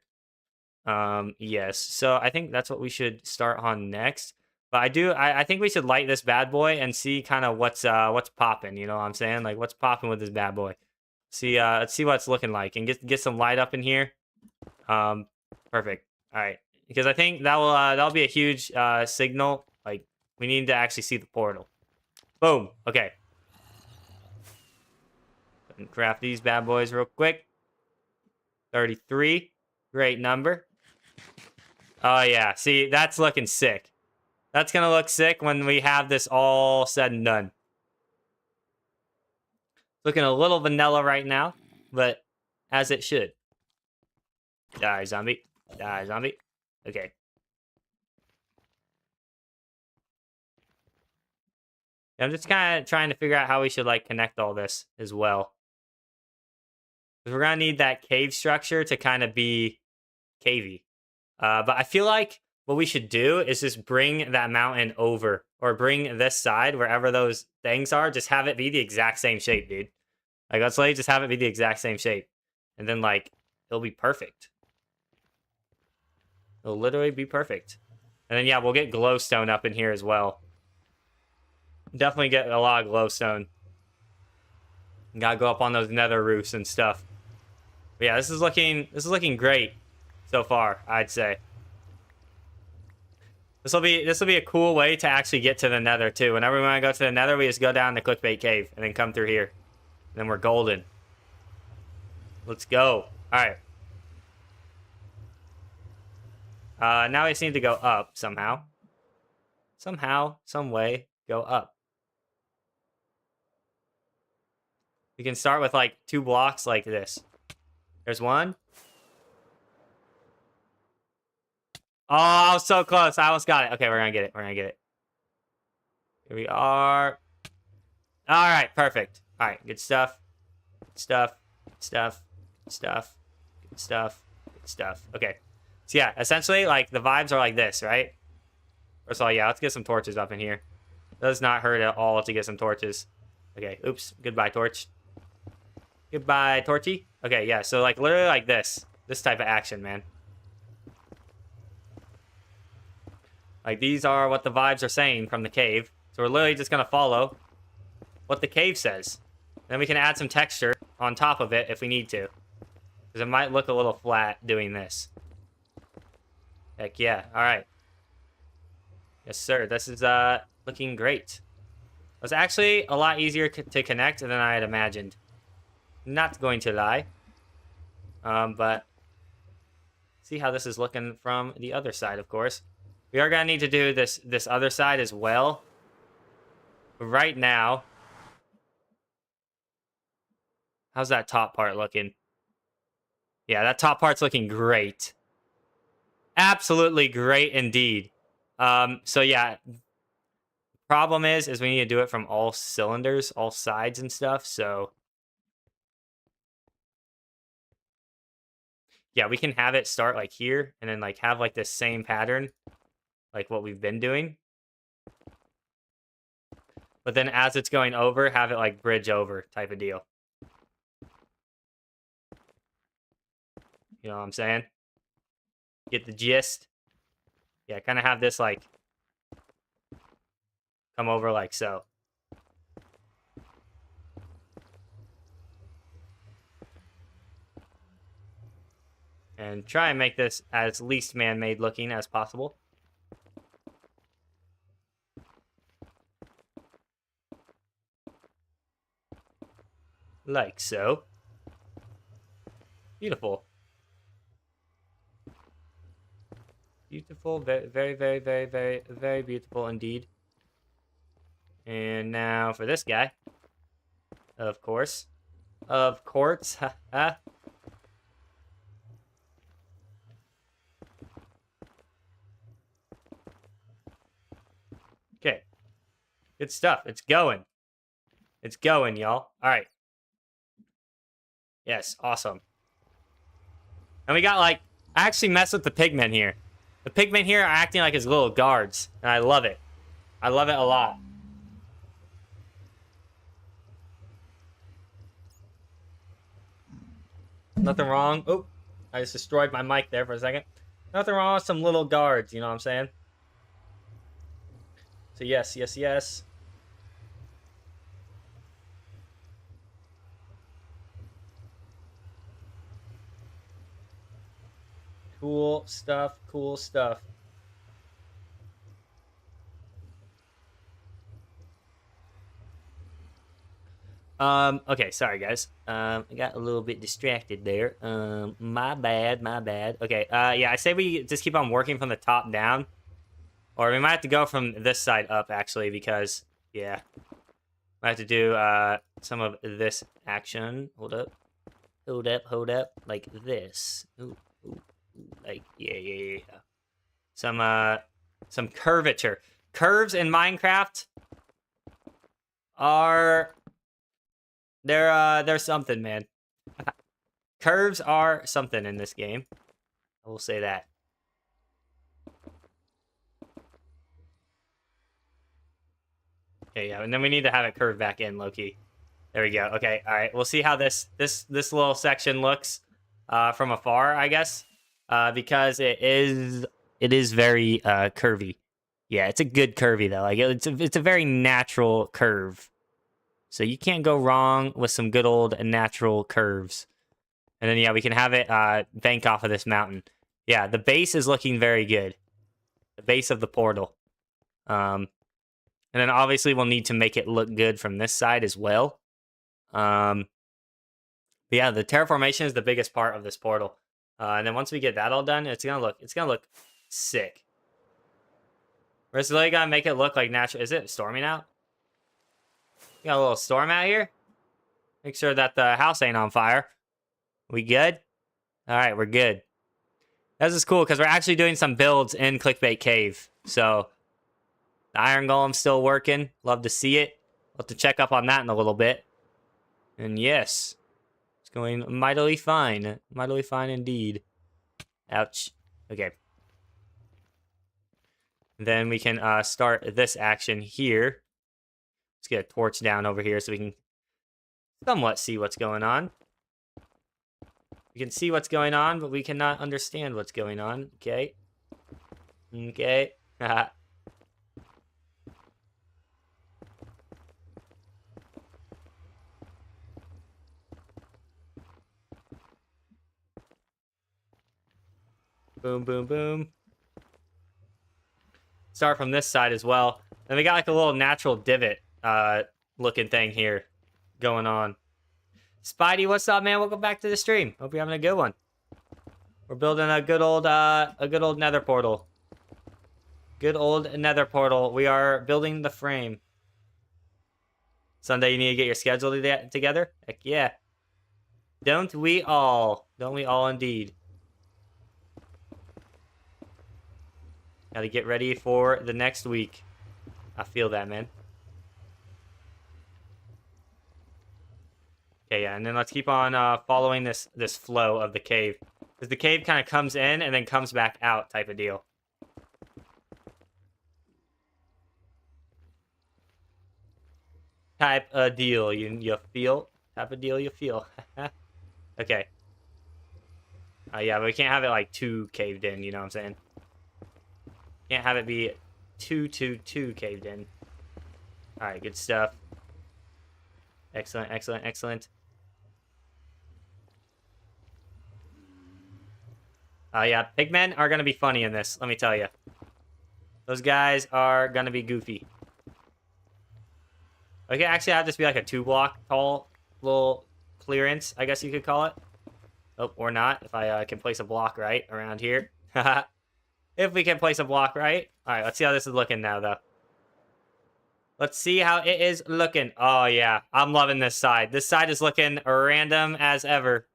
Speaker 1: Yes, so I think that's what we should start on next. But I think we should light this bad boy and see kind of what's popping. You know what I'm saying? Like what's popping with this bad boy. See, let's see what it's looking like and get some light up in here. Um, Perfect. All right, because I think that'll be a huge signal. Like we need to actually see the portal. Boom. Okay. And craft these bad boys real quick. 33. Great number. Oh yeah. See, that's looking sick. That's gonna look sick when we have this all said and done. Looking a little vanilla right now, but as it should. Die, zombie. Die, zombie. Okay. I'm just kind of trying to figure out how we should like connect all this as well. Because we're gonna need that cave structure to kind of be cavey. But I feel like what we should do is just bring that mountain over, or bring this side wherever those things are. Just have it be the exact same shape, dude. Like let's just have it be the exact same shape, and then like it'll be perfect. It'll literally be perfect. And then yeah, we'll get glowstone up in here as well. Definitely get a lot of glowstone. Gotta go up on those nether roofs and stuff. But yeah, this is looking great so far, I'd say. This will be a cool way to actually get to the nether too. Whenever we want to go to the nether, we just go down the clickbait cave and then come through here. And then we're golden. Let's go. Alright. Now we just need to go up somehow. Somehow, some way, go up. We can start with like 2 blocks like this. There's one. Oh, I was so close. I almost got it. Okay, we're gonna get it. We're gonna get it. Here we are. All right, perfect. All right, good stuff. Good stuff. Good stuff. Good stuff. Good stuff. Good stuff. Okay. So yeah, essentially, like the vibes are like this, right? First of all, yeah, let's get some torches up in here. Does not hurt at all to get some torches. Okay. Oops. Goodbye, torch. Goodbye, torchy. Okay, yeah. So like literally like this type of action, man. Like, these are what the vibes are saying from the cave. So we're literally just going to follow what the cave says. Then we can add some texture on top of it if we need to. Because it might look a little flat doing this. Heck yeah. All right. Yes, sir. This is looking great. It was actually a lot easier to connect than I had imagined. Not going to lie. But see how this is looking from the other side, of course. We are going to need to do this other side as well. But right now, how's that top part looking? Yeah, that top part's looking great. Absolutely great indeed. So yeah, problem is we need to do it from all cylinders, all sides and stuff. So yeah, we can have it start like here and then like have like this same pattern, like what we've been doing. But then as it's going over, have it like bridge over type of deal. You know what I'm saying? Get the gist? Yeah, kind of have this like come over like so. And try and make this as least man-made looking as possible. Like so. Beautiful. Beautiful. Very, very, very, very, very, very beautiful indeed. And now for this guy. Of course. Of course. Okay. Good stuff. It's going. It's going, y'all. All right. Yes. Awesome. And we got, like, I actually messed with the pigmen here. The pigmen here are acting like his little guards. And I love it. I love it a lot. Nothing wrong. Oh, I just destroyed my mic there for a second. Nothing wrong with some little guards, you know what I'm saying? So yes, yes, yes. Cool stuff, cool stuff. Okay, sorry guys. I got a little bit distracted there. My bad, my bad. Okay, yeah, I say we just keep on working from the top down. Or we might have to go from this side up, actually, because, yeah. I have to do, some of this action. Hold up. Hold up, hold up. Like this. Ooh, ooh, ooh. Like, yeah. Some curvature. Curves in Minecraft are... They're something, man. Curves are something in this game. I will say that. Okay, yeah, and then we need to have it curved back in, low-key. There we go. Okay, all right. We'll see how this little section looks from afar, I guess, because it is very curvy. Yeah, it's a good curvy though. Like it's a very natural curve. So you can't go wrong with some good old natural curves. And then yeah, we can have it bank off of this mountain. Yeah, the base is looking very good. The base of the portal. And then obviously we'll need to make it look good from this side as well. But yeah, the terraformation is the biggest part of this portal. And then once we get that all done, it's gonna look sick. We're just really gonna make it look like natural. Is it storming out? Got a little storm out here. Make sure that the house ain't on fire. We good? All right, we're good. This is cool because we're actually doing some builds in Clickbait Cave. So the Iron Golem's still working. Love to see it. We'll have to check up on that in a little bit. And yes, it's going mightily fine. Mightily fine indeed. Ouch. Okay. Then we can start this action here. Let's get a torch down over here so we can somewhat see what's going on. We can see what's going on, but we cannot understand what's going on. Okay. Okay. Boom, boom, boom. Start from this side as well. Then we got like a little natural divot looking thing here going on. Spidey, what's up, man? Welcome back to the stream. Hope you're having a good one. We're building a good old nether portal. Good old nether portal. We are building the frame. Sunday, you need to get your schedule together? Heck yeah. Don't we all? Don't we all indeed? Gotta get ready for the next week. I feel that, man. Okay, yeah, and then let's keep on following this flow of the cave. Because the cave kind of comes in and then comes back out type of deal. Type of deal you feel. Type of deal you feel. Okay. Yeah, but we can't have it like too caved in, you know what I'm saying? Can't have it be too caved in. Alright, good stuff. Excellent, excellent, excellent. Yeah, pigmen are gonna be funny in this. Let me tell you, those guys are gonna be goofy. Okay, actually, have this be like a 2-block tall little clearance, I guess you could call it. Oh, or not, if I can place a block right around here. If we can place a block right. All right, let's see how this is looking now, though. Let's see how it is looking. Oh, yeah, I'm loving this side. This side is looking random as ever.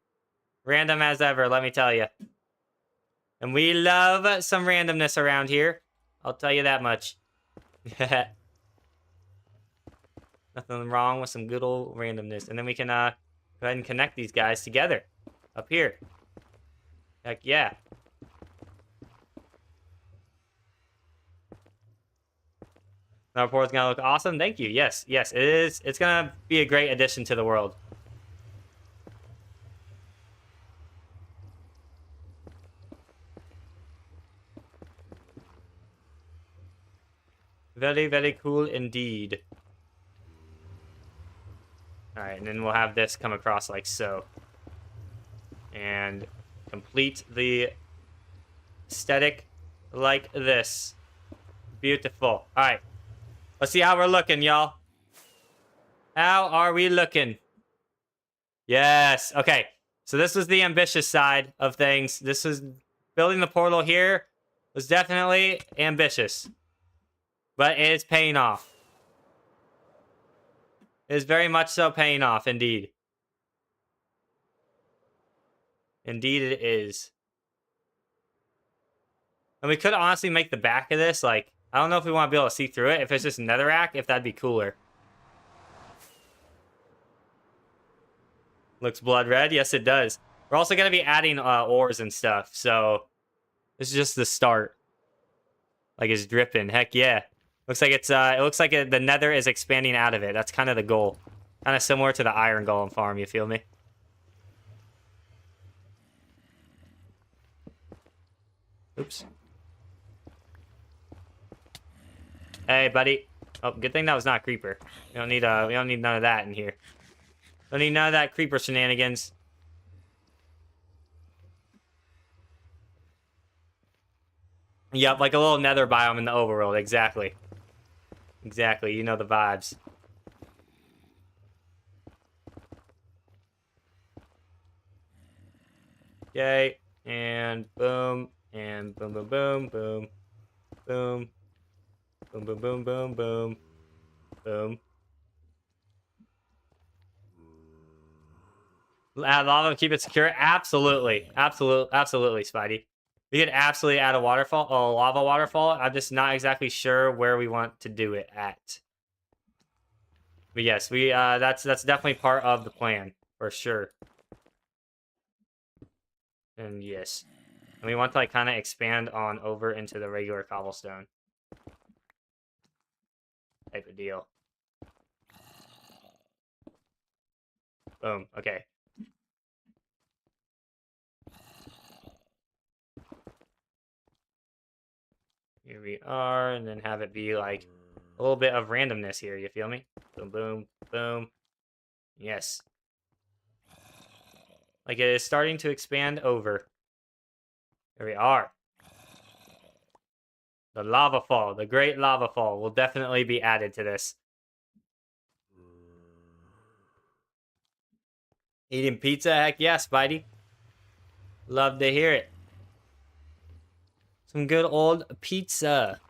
Speaker 1: Random as ever, let me tell you. And we love some randomness around here. I'll tell you that much. Nothing wrong with some good old randomness. And then we can go ahead and connect these guys together up here. Heck yeah. Our port's gonna look awesome. Thank you. Yes, yes, it is. It's gonna be a great addition to the world. Very, very cool indeed. All right, and then we'll have this come across like so. And complete the aesthetic like this. Beautiful. All right. Let's see how we're looking, y'all. How are we looking? Yes. Okay. So this was the ambitious side of things. This was building the portal here was definitely ambitious. But it is paying off. It is very much so paying off, indeed. Indeed it is. And we could honestly make the back of this, like, I don't know if we want to be able to see through it. If it's just netherrack, if that'd be cooler. Looks blood red. Yes, it does. We're also going to be adding ores and stuff. So this is just the start. Like it's dripping. Heck yeah. Looks like it's, it looks like the nether is expanding out of it. That's kind of the goal. Kind of similar to the iron golem farm, you feel me? Oops. Hey, buddy. Oh, good thing that was not a creeper. We don't need none of that in here. Don't need none of that creeper shenanigans. Yep, like a little nether biome in the overworld. Exactly. Exactly. You know the vibes. Okay. And boom. And boom, boom, boom, boom. Boom. Boom, boom, boom, boom, boom. Boom. Add lava, keep it secure. Absolutely. Absolutely, Spidey. We could absolutely add a waterfall, a lava waterfall. I'm just not exactly sure where we want to do it at. But yes, we that's definitely part of the plan for sure. And yes, and we want to like kind of expand on over into the regular cobblestone type of deal. Boom. Okay. Here we are, and then have it be like a little bit of randomness here. You feel me? Boom, boom, boom. Yes. Like it is starting to expand over. There we are. The lava fall, the great lava fall, will definitely be added to this. Eating pizza? Heck yes, Spidey. Love to hear it. Some good old pizza.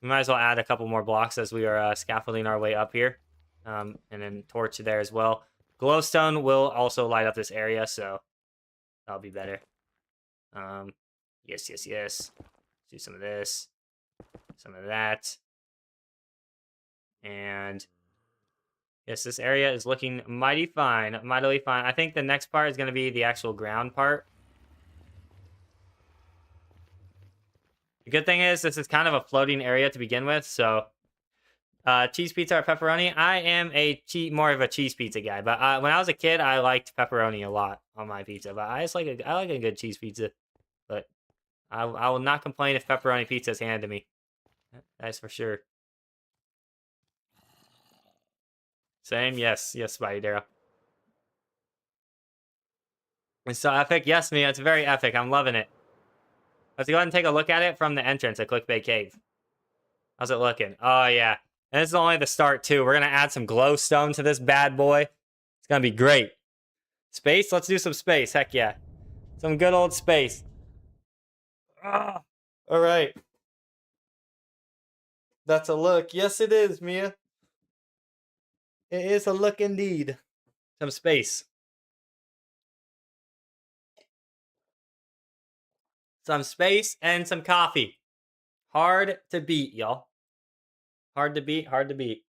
Speaker 1: We might as well add a couple more blocks as we are scaffolding our way up here. And then torch there as well. Glowstone will also light up this area, so that'll be better. Yes, yes, yes. Let's do some of this. Some of that. And yes, this area is looking mighty fine. Mightily fine. I think the next part is going to be the actual ground part. The good thing is this is kind of a floating area to begin with, so cheese pizza or pepperoni? I am more of a cheese pizza guy, but when I was a kid, I liked pepperoni a lot on my pizza. But I like a good cheese pizza, but I will not complain if pepperoni pizza is handed to me. That's for sure. Same, yes, yes, Spidey Darrow. It's so epic. Yes, Mia, it's very epic. I'm loving it. Let's go ahead and take a look at it from the entrance at Clickbait Cave. How's it looking? Oh, yeah. And this is only the start, too. We're going to add some glowstone to this bad boy. It's going to be great. Space? Let's do some space. Heck yeah. Some good old space. Ah, all right. That's a look. Yes, it is, Mia. It is a look indeed. Some space. Some space and some coffee. Hard to beat, y'all. Hard to beat, hard to beat.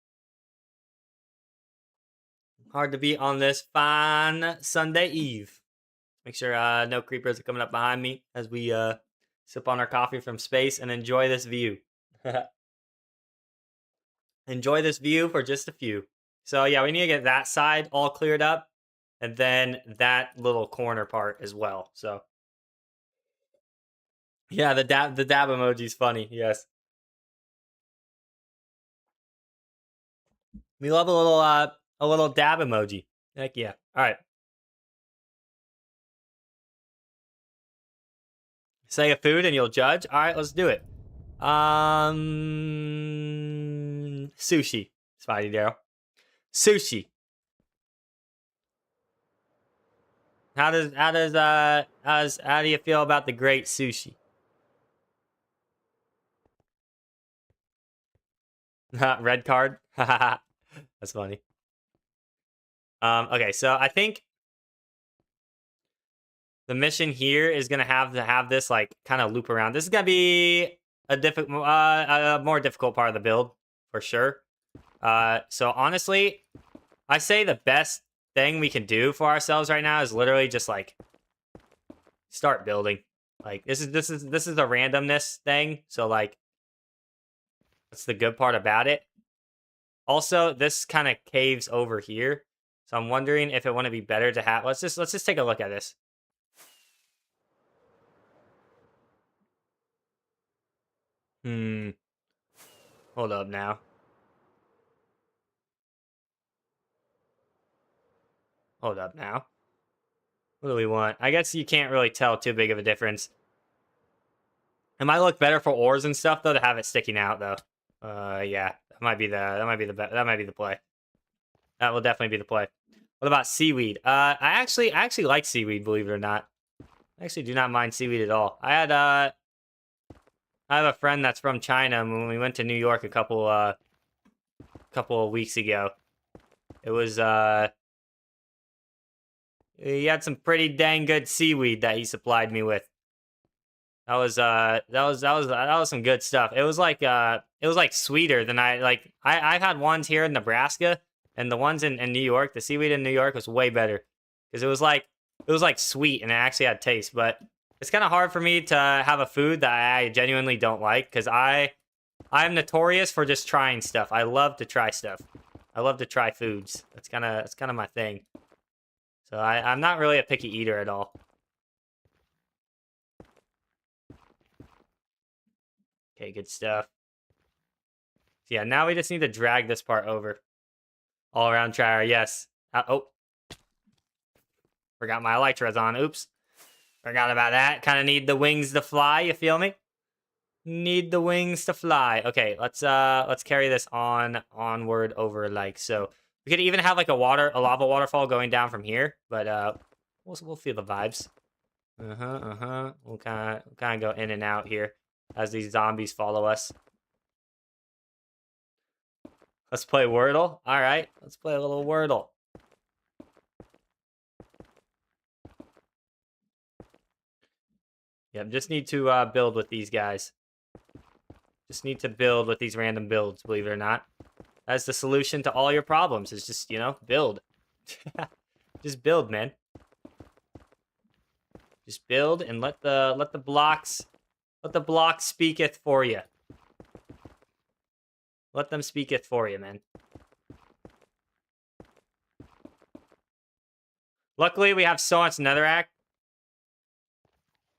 Speaker 1: Hard to beat on this fine Sunday Eve. Make sure no creepers are coming up behind me as we sip on our coffee from space and enjoy this view. Enjoy this view for just a few. So yeah, we need to get that side all cleared up, and then that little corner part as well. So yeah, the dab emoji's funny. Yes, we love a little dab emoji. Heck yeah! All right, say a food and you'll judge. All right, let's do it. Sushi, Spidey Daryl. Sushi. How do you feel about the great sushi? Red card. That's funny. Okay, so I think the mission here is gonna have this like kind of loop around. This is gonna be a more difficult part of the build for sure. So honestly, I say the best thing we can do for ourselves right now is literally just like start building. Like this is the randomness thing. So like that's the good part about it. Also, this kind of caves over here. So I'm wondering if it wouldn't be better to have let's just take a look at this. Hold up now. Hold up now. What do we want? I guess you can't really tell too big of a difference. It might look better for ores and stuff though to have it sticking out though. Yeah, that might be the play. That will definitely be the play. What about seaweed? I actually like seaweed, believe it or not. I actually do not mind seaweed at all. I have a friend that's from China, and when we went to New York a couple of weeks ago, it was he had some pretty dang good seaweed that he supplied me with. That was some good stuff. It was like sweeter than I've had ones here in Nebraska, and the ones in New York, the seaweed in New York was way better because it was like sweet and it actually had taste. But it's kind of hard for me to have a food that I genuinely don't like because I'm notorious for just trying stuff. I love to try stuff. I love to try foods. That's kind of my thing. So I'm not really a picky eater at all. Okay, good stuff. So yeah, now we just need to drag this part over. All around tryer, yes. Oh. Forgot my elytras on. Oops. Forgot about that. Kind of need the wings to fly, you feel me? Need the wings to fly. Okay, let's carry this onward over like so. We could even have like a lava waterfall going down from here, but we'll feel the vibes. We'll kind of go in and out here as these zombies follow us. Let's play Wordle. All right, let's play a little Wordle. Yep, just need to build with these guys. Just need to build with these random builds, believe it or not. That's the solution to all your problems, is just, build. Just build, man. Just build and let the blocks speaketh for you. Let them speaketh for you, man. Luckily, we have so much netherrack.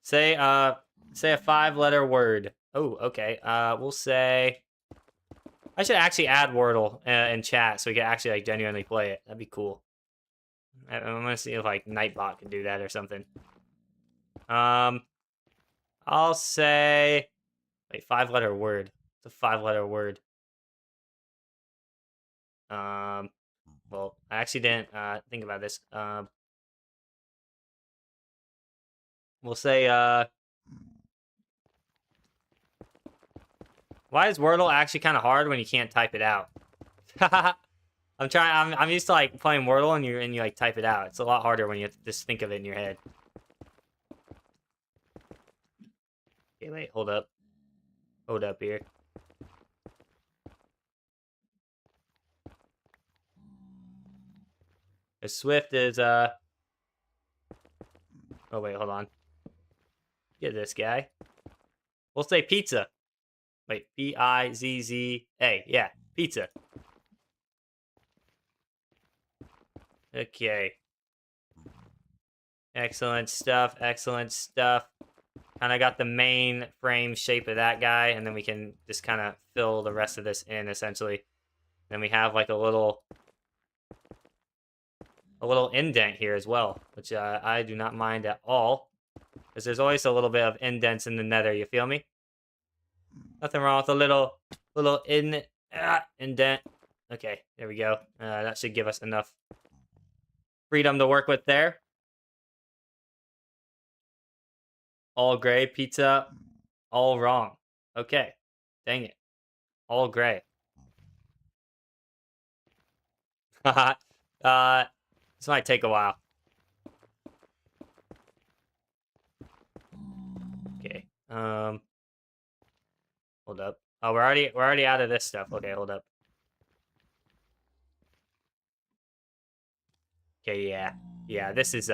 Speaker 1: Say a 5-letter word. Oh, okay. We'll say. I should actually add Wordle in chat so we can actually like genuinely play it. That'd be cool. I'm gonna see if like Nightbot can do that or something. I'll say, wait, 5-letter word. It's a 5-letter word. Well, I actually didn't think about this. We'll say why is Wordle actually kind of hard when you can't type it out? I'm used to like playing Wordle and you like type it out. It's a lot harder when you have to just think of it in your head. Okay, wait, hold up. Hold up here. As Swift is oh wait, hold on. Get this guy. We'll say pizza. Wait, Pizza. Yeah, pizza. Okay. Excellent stuff. Excellent stuff. Kind of got the main frame shape of that guy, and then we can just kind of fill the rest of this in, essentially. Then we have like a little indent here as well, which I do not mind at all, because there's always a little bit of indents in the Nether. You feel me? Nothing wrong with a little indent. Okay, there we go. That should give us enough freedom to work with there. All gray pizza, all wrong. Okay, dang it. All gray. This might take a while. Okay. Hold up. Oh, we're already out of this stuff. Okay, hold up. Okay, yeah. Yeah, this is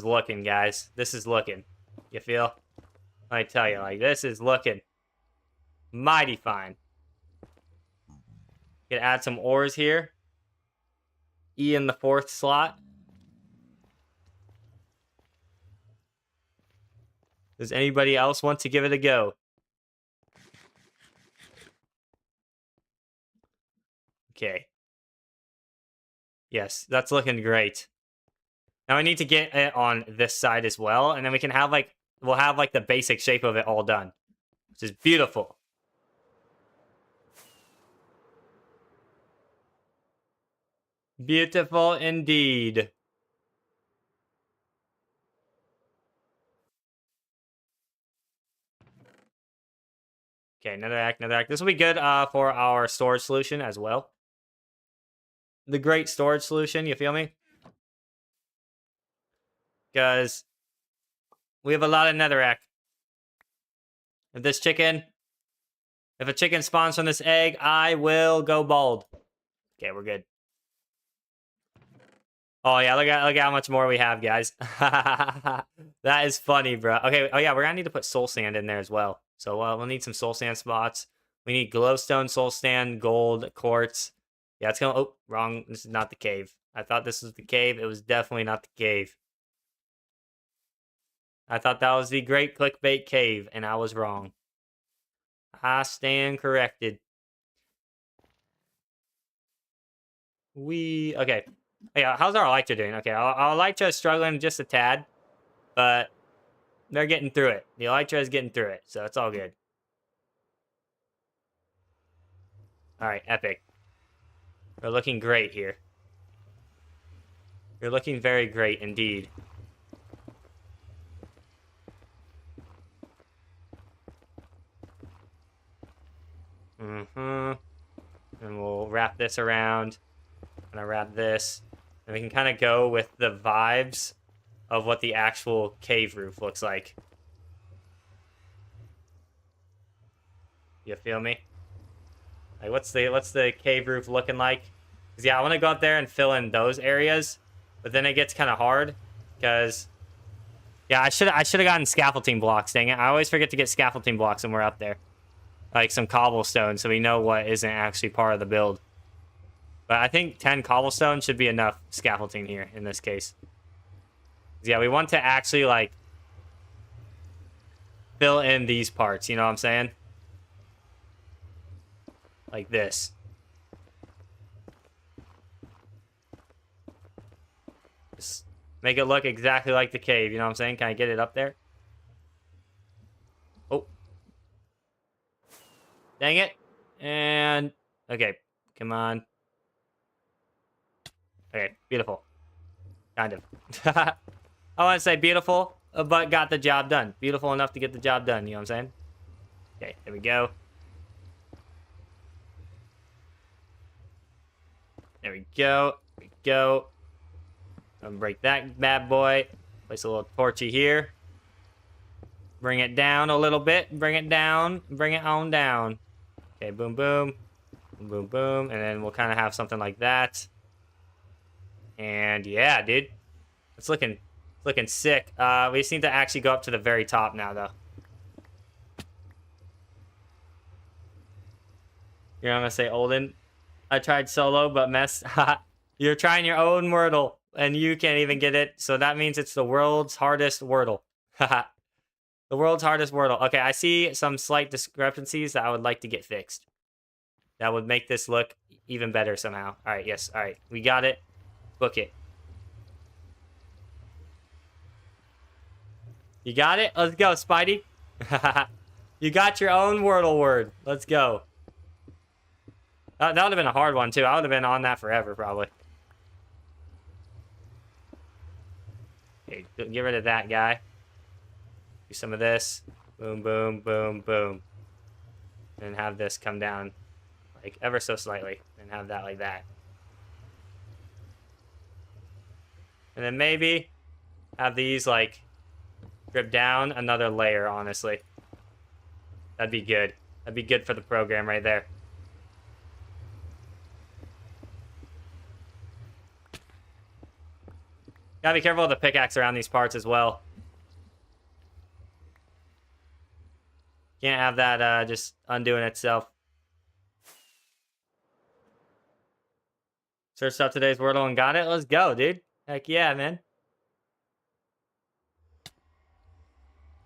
Speaker 1: looking, guys. This is looking. You feel? I tell you, like, this is looking mighty fine. Gonna add some ores here. E in the 4th slot. Does anybody else want to give it a go? Okay. Yes, that's looking great. Now I need to get it on this side as well, and then we can have like, we'll have like the basic shape of it all done, which is beautiful. Beautiful indeed. Okay, another act. This will be good for our storage solution as well. The great storage solution, you feel me? Because we have a lot of netherrack. If a chicken spawns from this egg, I will go bald. Okay, we're good. Oh yeah, look at how much more we have, guys. That is funny, bro. Okay, oh yeah, we're gonna need to put soul sand in there as well. So we'll need some soul sand spots. We need glowstone, soul sand, gold, quartz. Yeah, it's gonna. Oh, wrong. This is not the cave. I thought this was the cave. It was definitely not the cave. I thought that was the great clickbait cave, and I was wrong. I stand corrected. Okay. Yeah, how's our Elytra doing? Okay, our Elytra is struggling just a tad, but they're getting through it. The Elytra is getting through it, so it's all good. All right, epic. We're looking great here. You're looking very great indeed. And we'll wrap this around. And I wrap this. And we can kind of go with the vibes of what the actual cave roof looks like. You feel me? Like, what's the cave roof looking like? Because, yeah, I want to go up there and fill in those areas. But then it gets kind of hard. Because, yeah, I should have gotten scaffolding blocks, dang it. I always forget to get scaffolding blocks when we're up there. Like some cobblestone, so we know what isn't actually part of the build. But I think 10 cobblestone should be enough scaffolding here in this case. Yeah, we want to actually, like, fill in these parts, you know what I'm saying? Like this. Just make it look exactly like the cave. You know what I'm saying? Can I get it up there? Oh. Dang it. And, okay. Come on. Okay, beautiful. Kind of. I want to say beautiful, but got the job done. Beautiful enough to get the job done. You know what I'm saying? Okay, there we go. There we go. There we go. I'm gonna break that bad boy. Place a little torchy here. Bring it down a little bit. Bring it down. Bring it on down. Okay, boom, boom. Boom, boom, boom. And then we'll kind of have something like that. And yeah, dude. It's looking sick. We just need to actually go up to the very top now, though. You know what I'm gonna say, Olden? I tried solo, but messed. You're trying your own Wordle, and you can't even get it. So that means it's the world's hardest Wordle. The world's hardest Wordle. Okay, I see some slight discrepancies that I would like to get fixed. That would make this look even better somehow. All right, yes, all right. We got it. Book it. You got it? Let's go, Spidey. You got your own Wordle word. Let's go. That would have been a hard one, too. I would have been on that forever, probably. Okay, get rid of that guy. Do some of this. Boom, boom, boom, boom. And have this come down, like, ever so slightly. And have that like that. And then maybe have these, like, drip down another layer, honestly. That'd be good. That'd be good for the program right there. Gotta be careful with the pickaxe around these parts as well. Can't have that just undoing itself. Searched up today's Wordle and got it. Let's go, dude. Heck yeah, man.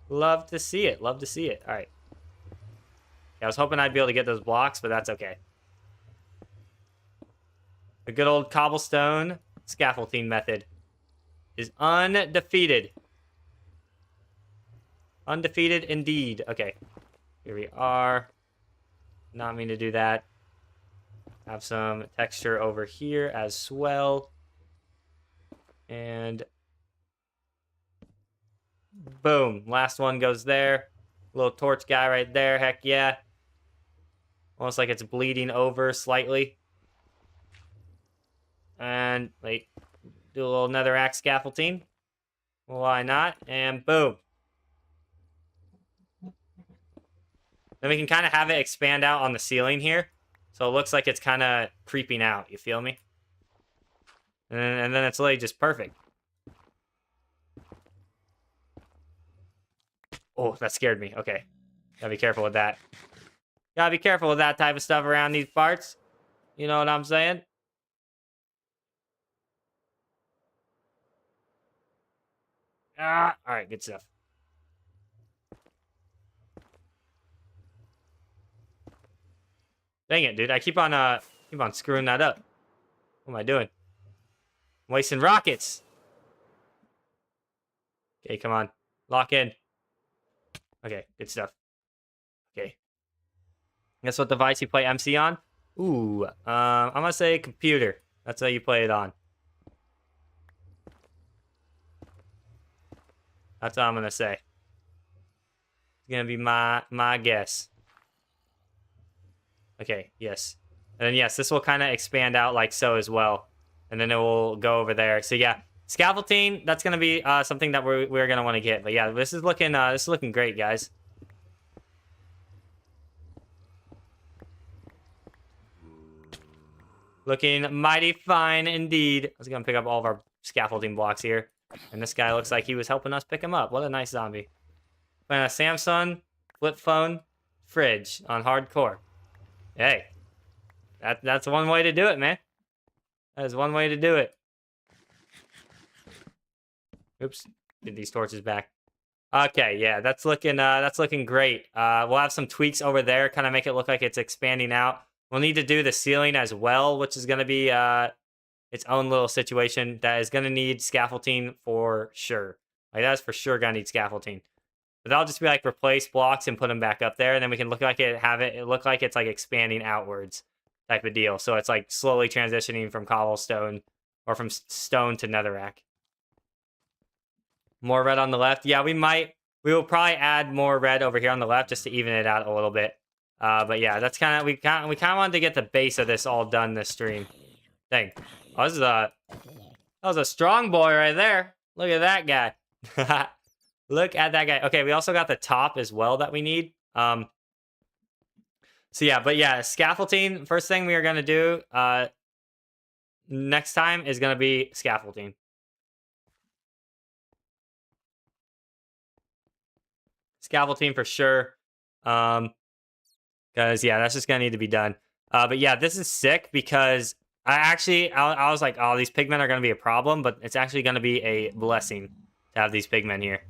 Speaker 1: Love to see it. Love to see it. All right. Yeah, I was hoping I'd be able to get those blocks, but that's okay. The good old cobblestone scaffolding method is undefeated. Undefeated indeed. Okay. Here we are. Not mean to do that. Have some texture over here as well. And boom. Last one goes there. Little torch guy right there. Heck yeah. Almost like it's bleeding over slightly. And, like, do a little netherrack scaffolding. Why not? And boom. Then we can kind of have it expand out on the ceiling here. So it looks like it's kind of creeping out. You feel me? And then it's literally just perfect. Oh, that scared me. Okay. Gotta be careful with that. Gotta be careful with that type of stuff around these parts. You know what I'm saying? Alright, good stuff. Dang it, dude. I keep on screwing that up. What am I doing? I'm wasting rockets. Okay, come on. Lock in. Okay, good stuff. Okay. Guess what device you play MC on? Ooh, I'm gonna say computer. That's how you play it on. That's what I'm gonna say. It's gonna be my guess. Okay, yes. And then yes, this will kind of expand out like so as well. And then it will go over there. So yeah, scaffolding, that's gonna be something that we're gonna want to get. But yeah, this is looking great, guys. Looking mighty fine indeed. I was gonna pick up all of our scaffolding blocks here. And this guy looks like he was helping us pick him up. What a nice zombie. Playing a Samsung flip phone fridge on hardcore. Hey, that's one way to do it, man. That is one way to do it. Oops, get these torches back. Okay, yeah, that's looking great. We'll have some tweaks over there, kind of make it look like it's expanding out. We'll need to do the ceiling as well, which is gonna be its own little situation that is gonna need scaffolding for sure. Like that's for sure gonna need scaffolding. But that'll just be like replace blocks and put them back up there, and then we can look like it look like it's like expanding outwards type of deal. So it's like slowly transitioning from cobblestone or from stone to netherrack. More red on the left. Yeah, we will probably add more red over here on the left just to even it out a little bit. But yeah, that's kind of we kind of wanted to get the base of this all done this stream. Dang, oh, that was a strong boy right there. Look at that guy. Look at that guy. Okay, we also got the top as well that we need. So yeah, but yeah, scaffolding. First thing we are gonna do next time is gonna be scaffolding. Scaffolding for sure. Because yeah, that's just gonna need to be done. But yeah, this is sick because I was like, oh, these pigmen are gonna be a problem, but it's actually gonna be a blessing to have these pigmen here.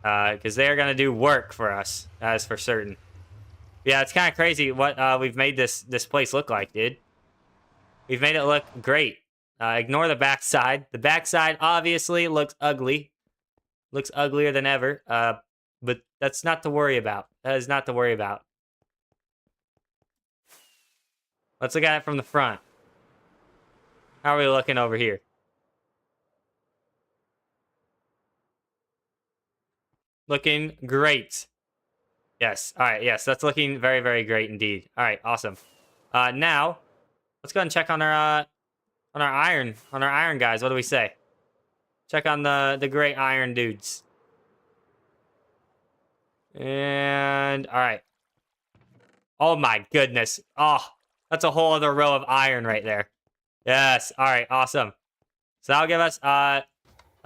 Speaker 1: Because they are gonna do work for us, that is for certain. Yeah, it's kind of crazy what we've made this place look like, dude. We've made it look great. Ignore the backside. The backside obviously looks ugly. Looks uglier than ever. But that's not to worry about. That is not to worry about. Let's look at it from the front. How are we looking over here? Looking great. Yes. All right. Yes, that's looking very, very great indeed. All right. Awesome. Now, let's go ahead and check on our iron guys. What do we say? Check on the great iron dudes. And all right. Oh my goodness. Oh, that's a whole other row of iron right there. Yes. All right. Awesome. So that'll give us a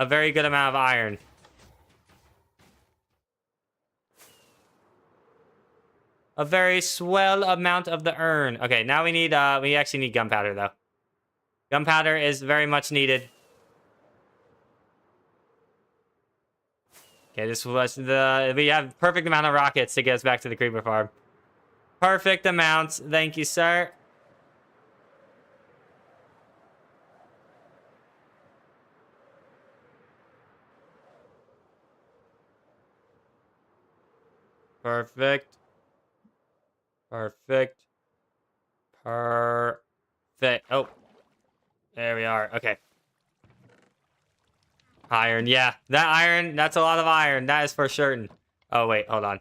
Speaker 1: very good amount of iron. A very swell amount of the urn. Okay, now we actually need gunpowder though. Gunpowder is very much needed. Okay, we have perfect amount of rockets to get us back to the creeper farm. Perfect amounts. Thank you, sir. Perfect. Perfect. Perfect. Oh. There we are. Okay. Iron. Yeah. That iron, that's a lot of iron. That is for certain. Oh, wait. Hold on.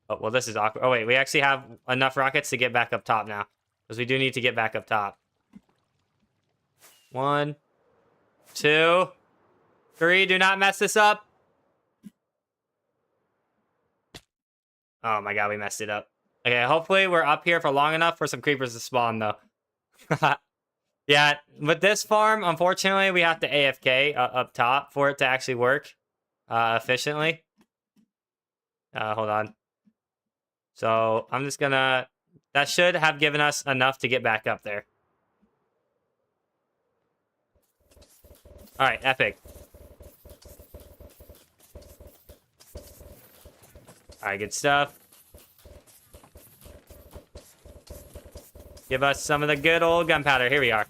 Speaker 1: Oh, well, this is awkward. Oh, wait. We actually have enough rockets to get back up top now. Because we do need to get back up top. 1, 2, 3. Do not mess this up. Oh, my God. We messed it up. Okay. Hopefully, we're up here for long enough for some creepers to spawn, though. Yeah, with this farm, unfortunately, we have to AFK up top for it to actually work efficiently. Hold on. So I'm just gonna... That should have given us enough to get back up there. All right, epic. All right, good stuff. Give us some of the good old gunpowder. Here we are.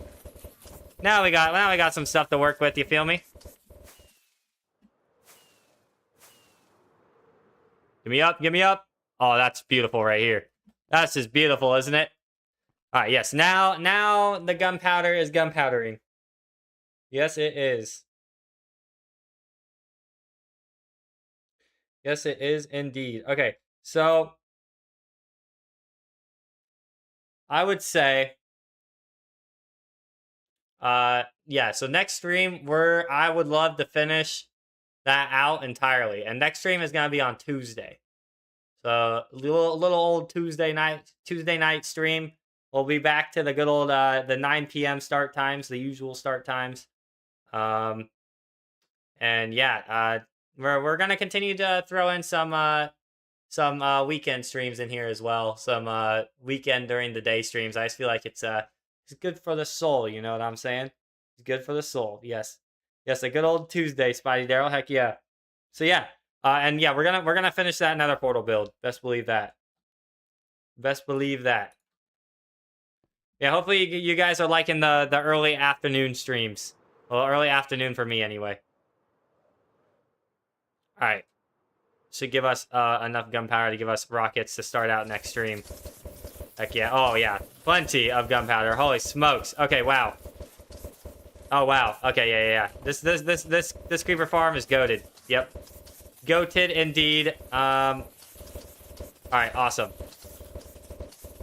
Speaker 1: Now we got some stuff to work with. You feel me? Give me up. Give me up. Oh, that's beautiful right here. That's just beautiful, isn't it? All right. Yes. Now the gunpowder is gunpowdering. Yes, it is. Yes, it is indeed. Okay. So I would say, yeah, so next stream, I would love to finish that out entirely. And next stream is going to be on Tuesday. So little old Tuesday night stream. We'll be back to the good old, the 9 p.m. start times, the usual start times. And yeah, we're going to continue to throw in some weekend streams in here as well. Some weekend during the day streams. I just feel like it's good for the soul. You know what I'm saying? It's good for the soul. Yes, a good old Tuesday, Spidey Daryl. Heck yeah. So yeah, and yeah, we're gonna finish that Nether portal build. Best believe that. Best believe that. Yeah, hopefully you guys are liking the early afternoon streams. Well, early afternoon for me anyway. All right. Should give us enough gunpowder to give us rockets to start out next stream. Heck yeah. Oh, yeah. Plenty of gunpowder. Holy smokes. Okay, wow. Oh, wow. Okay, yeah. This creeper farm is goated. Yep. Goated indeed. All right, awesome.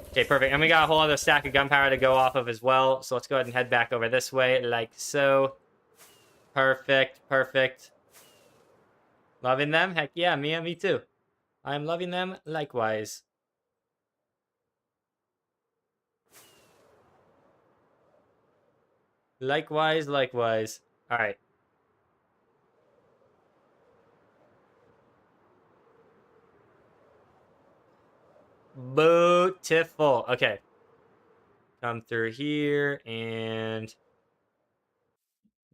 Speaker 1: Okay, perfect. And we got a whole other stack of gunpowder to go off of as well. So let's go ahead and head back over this way like so. Perfect. Loving them? Heck yeah, me too. I'm loving them likewise. Likewise. All right. Beautiful. Okay. Come through here and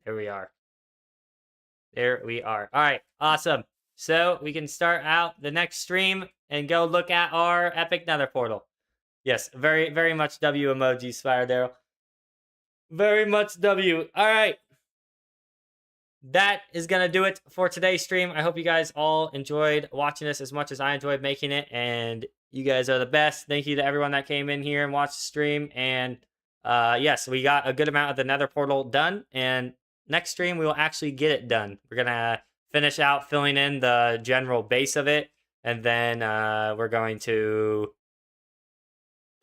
Speaker 1: there we are. All right. Awesome. So we can start out the next stream and go look at our epic nether portal. Yes, very much W emoji, Spire Daryl. Very much W. All right. That is going to do it for today's stream. I hope you guys all enjoyed watching this as much as I enjoyed making it. And you guys are the best. Thank you to everyone that came in here and watched the stream. And yes, we got a good amount of the nether portal done. And next stream, we will actually get it done. We're going to finish out filling in the general base of it. And then we're going to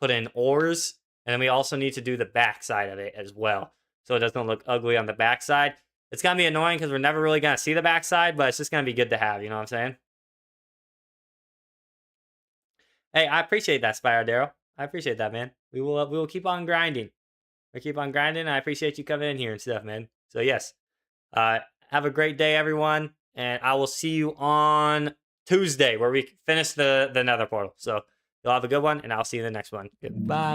Speaker 1: put in ores. And then we also need to do the back side of it as well, so it doesn't look ugly on the backside. It's going to be annoying because we're never really going to see the backside, but it's just going to be good to have. You know what I'm saying? Hey, I appreciate that, Spyro Daryl. I appreciate that, man. We will keep on grinding. We keep on grinding. I appreciate you coming in here and stuff, man. So yes, have a great day, everyone, and I will see you on Tuesday where we finish the nether portal. So you'll have a good one, and I'll see you in the next one. Goodbye.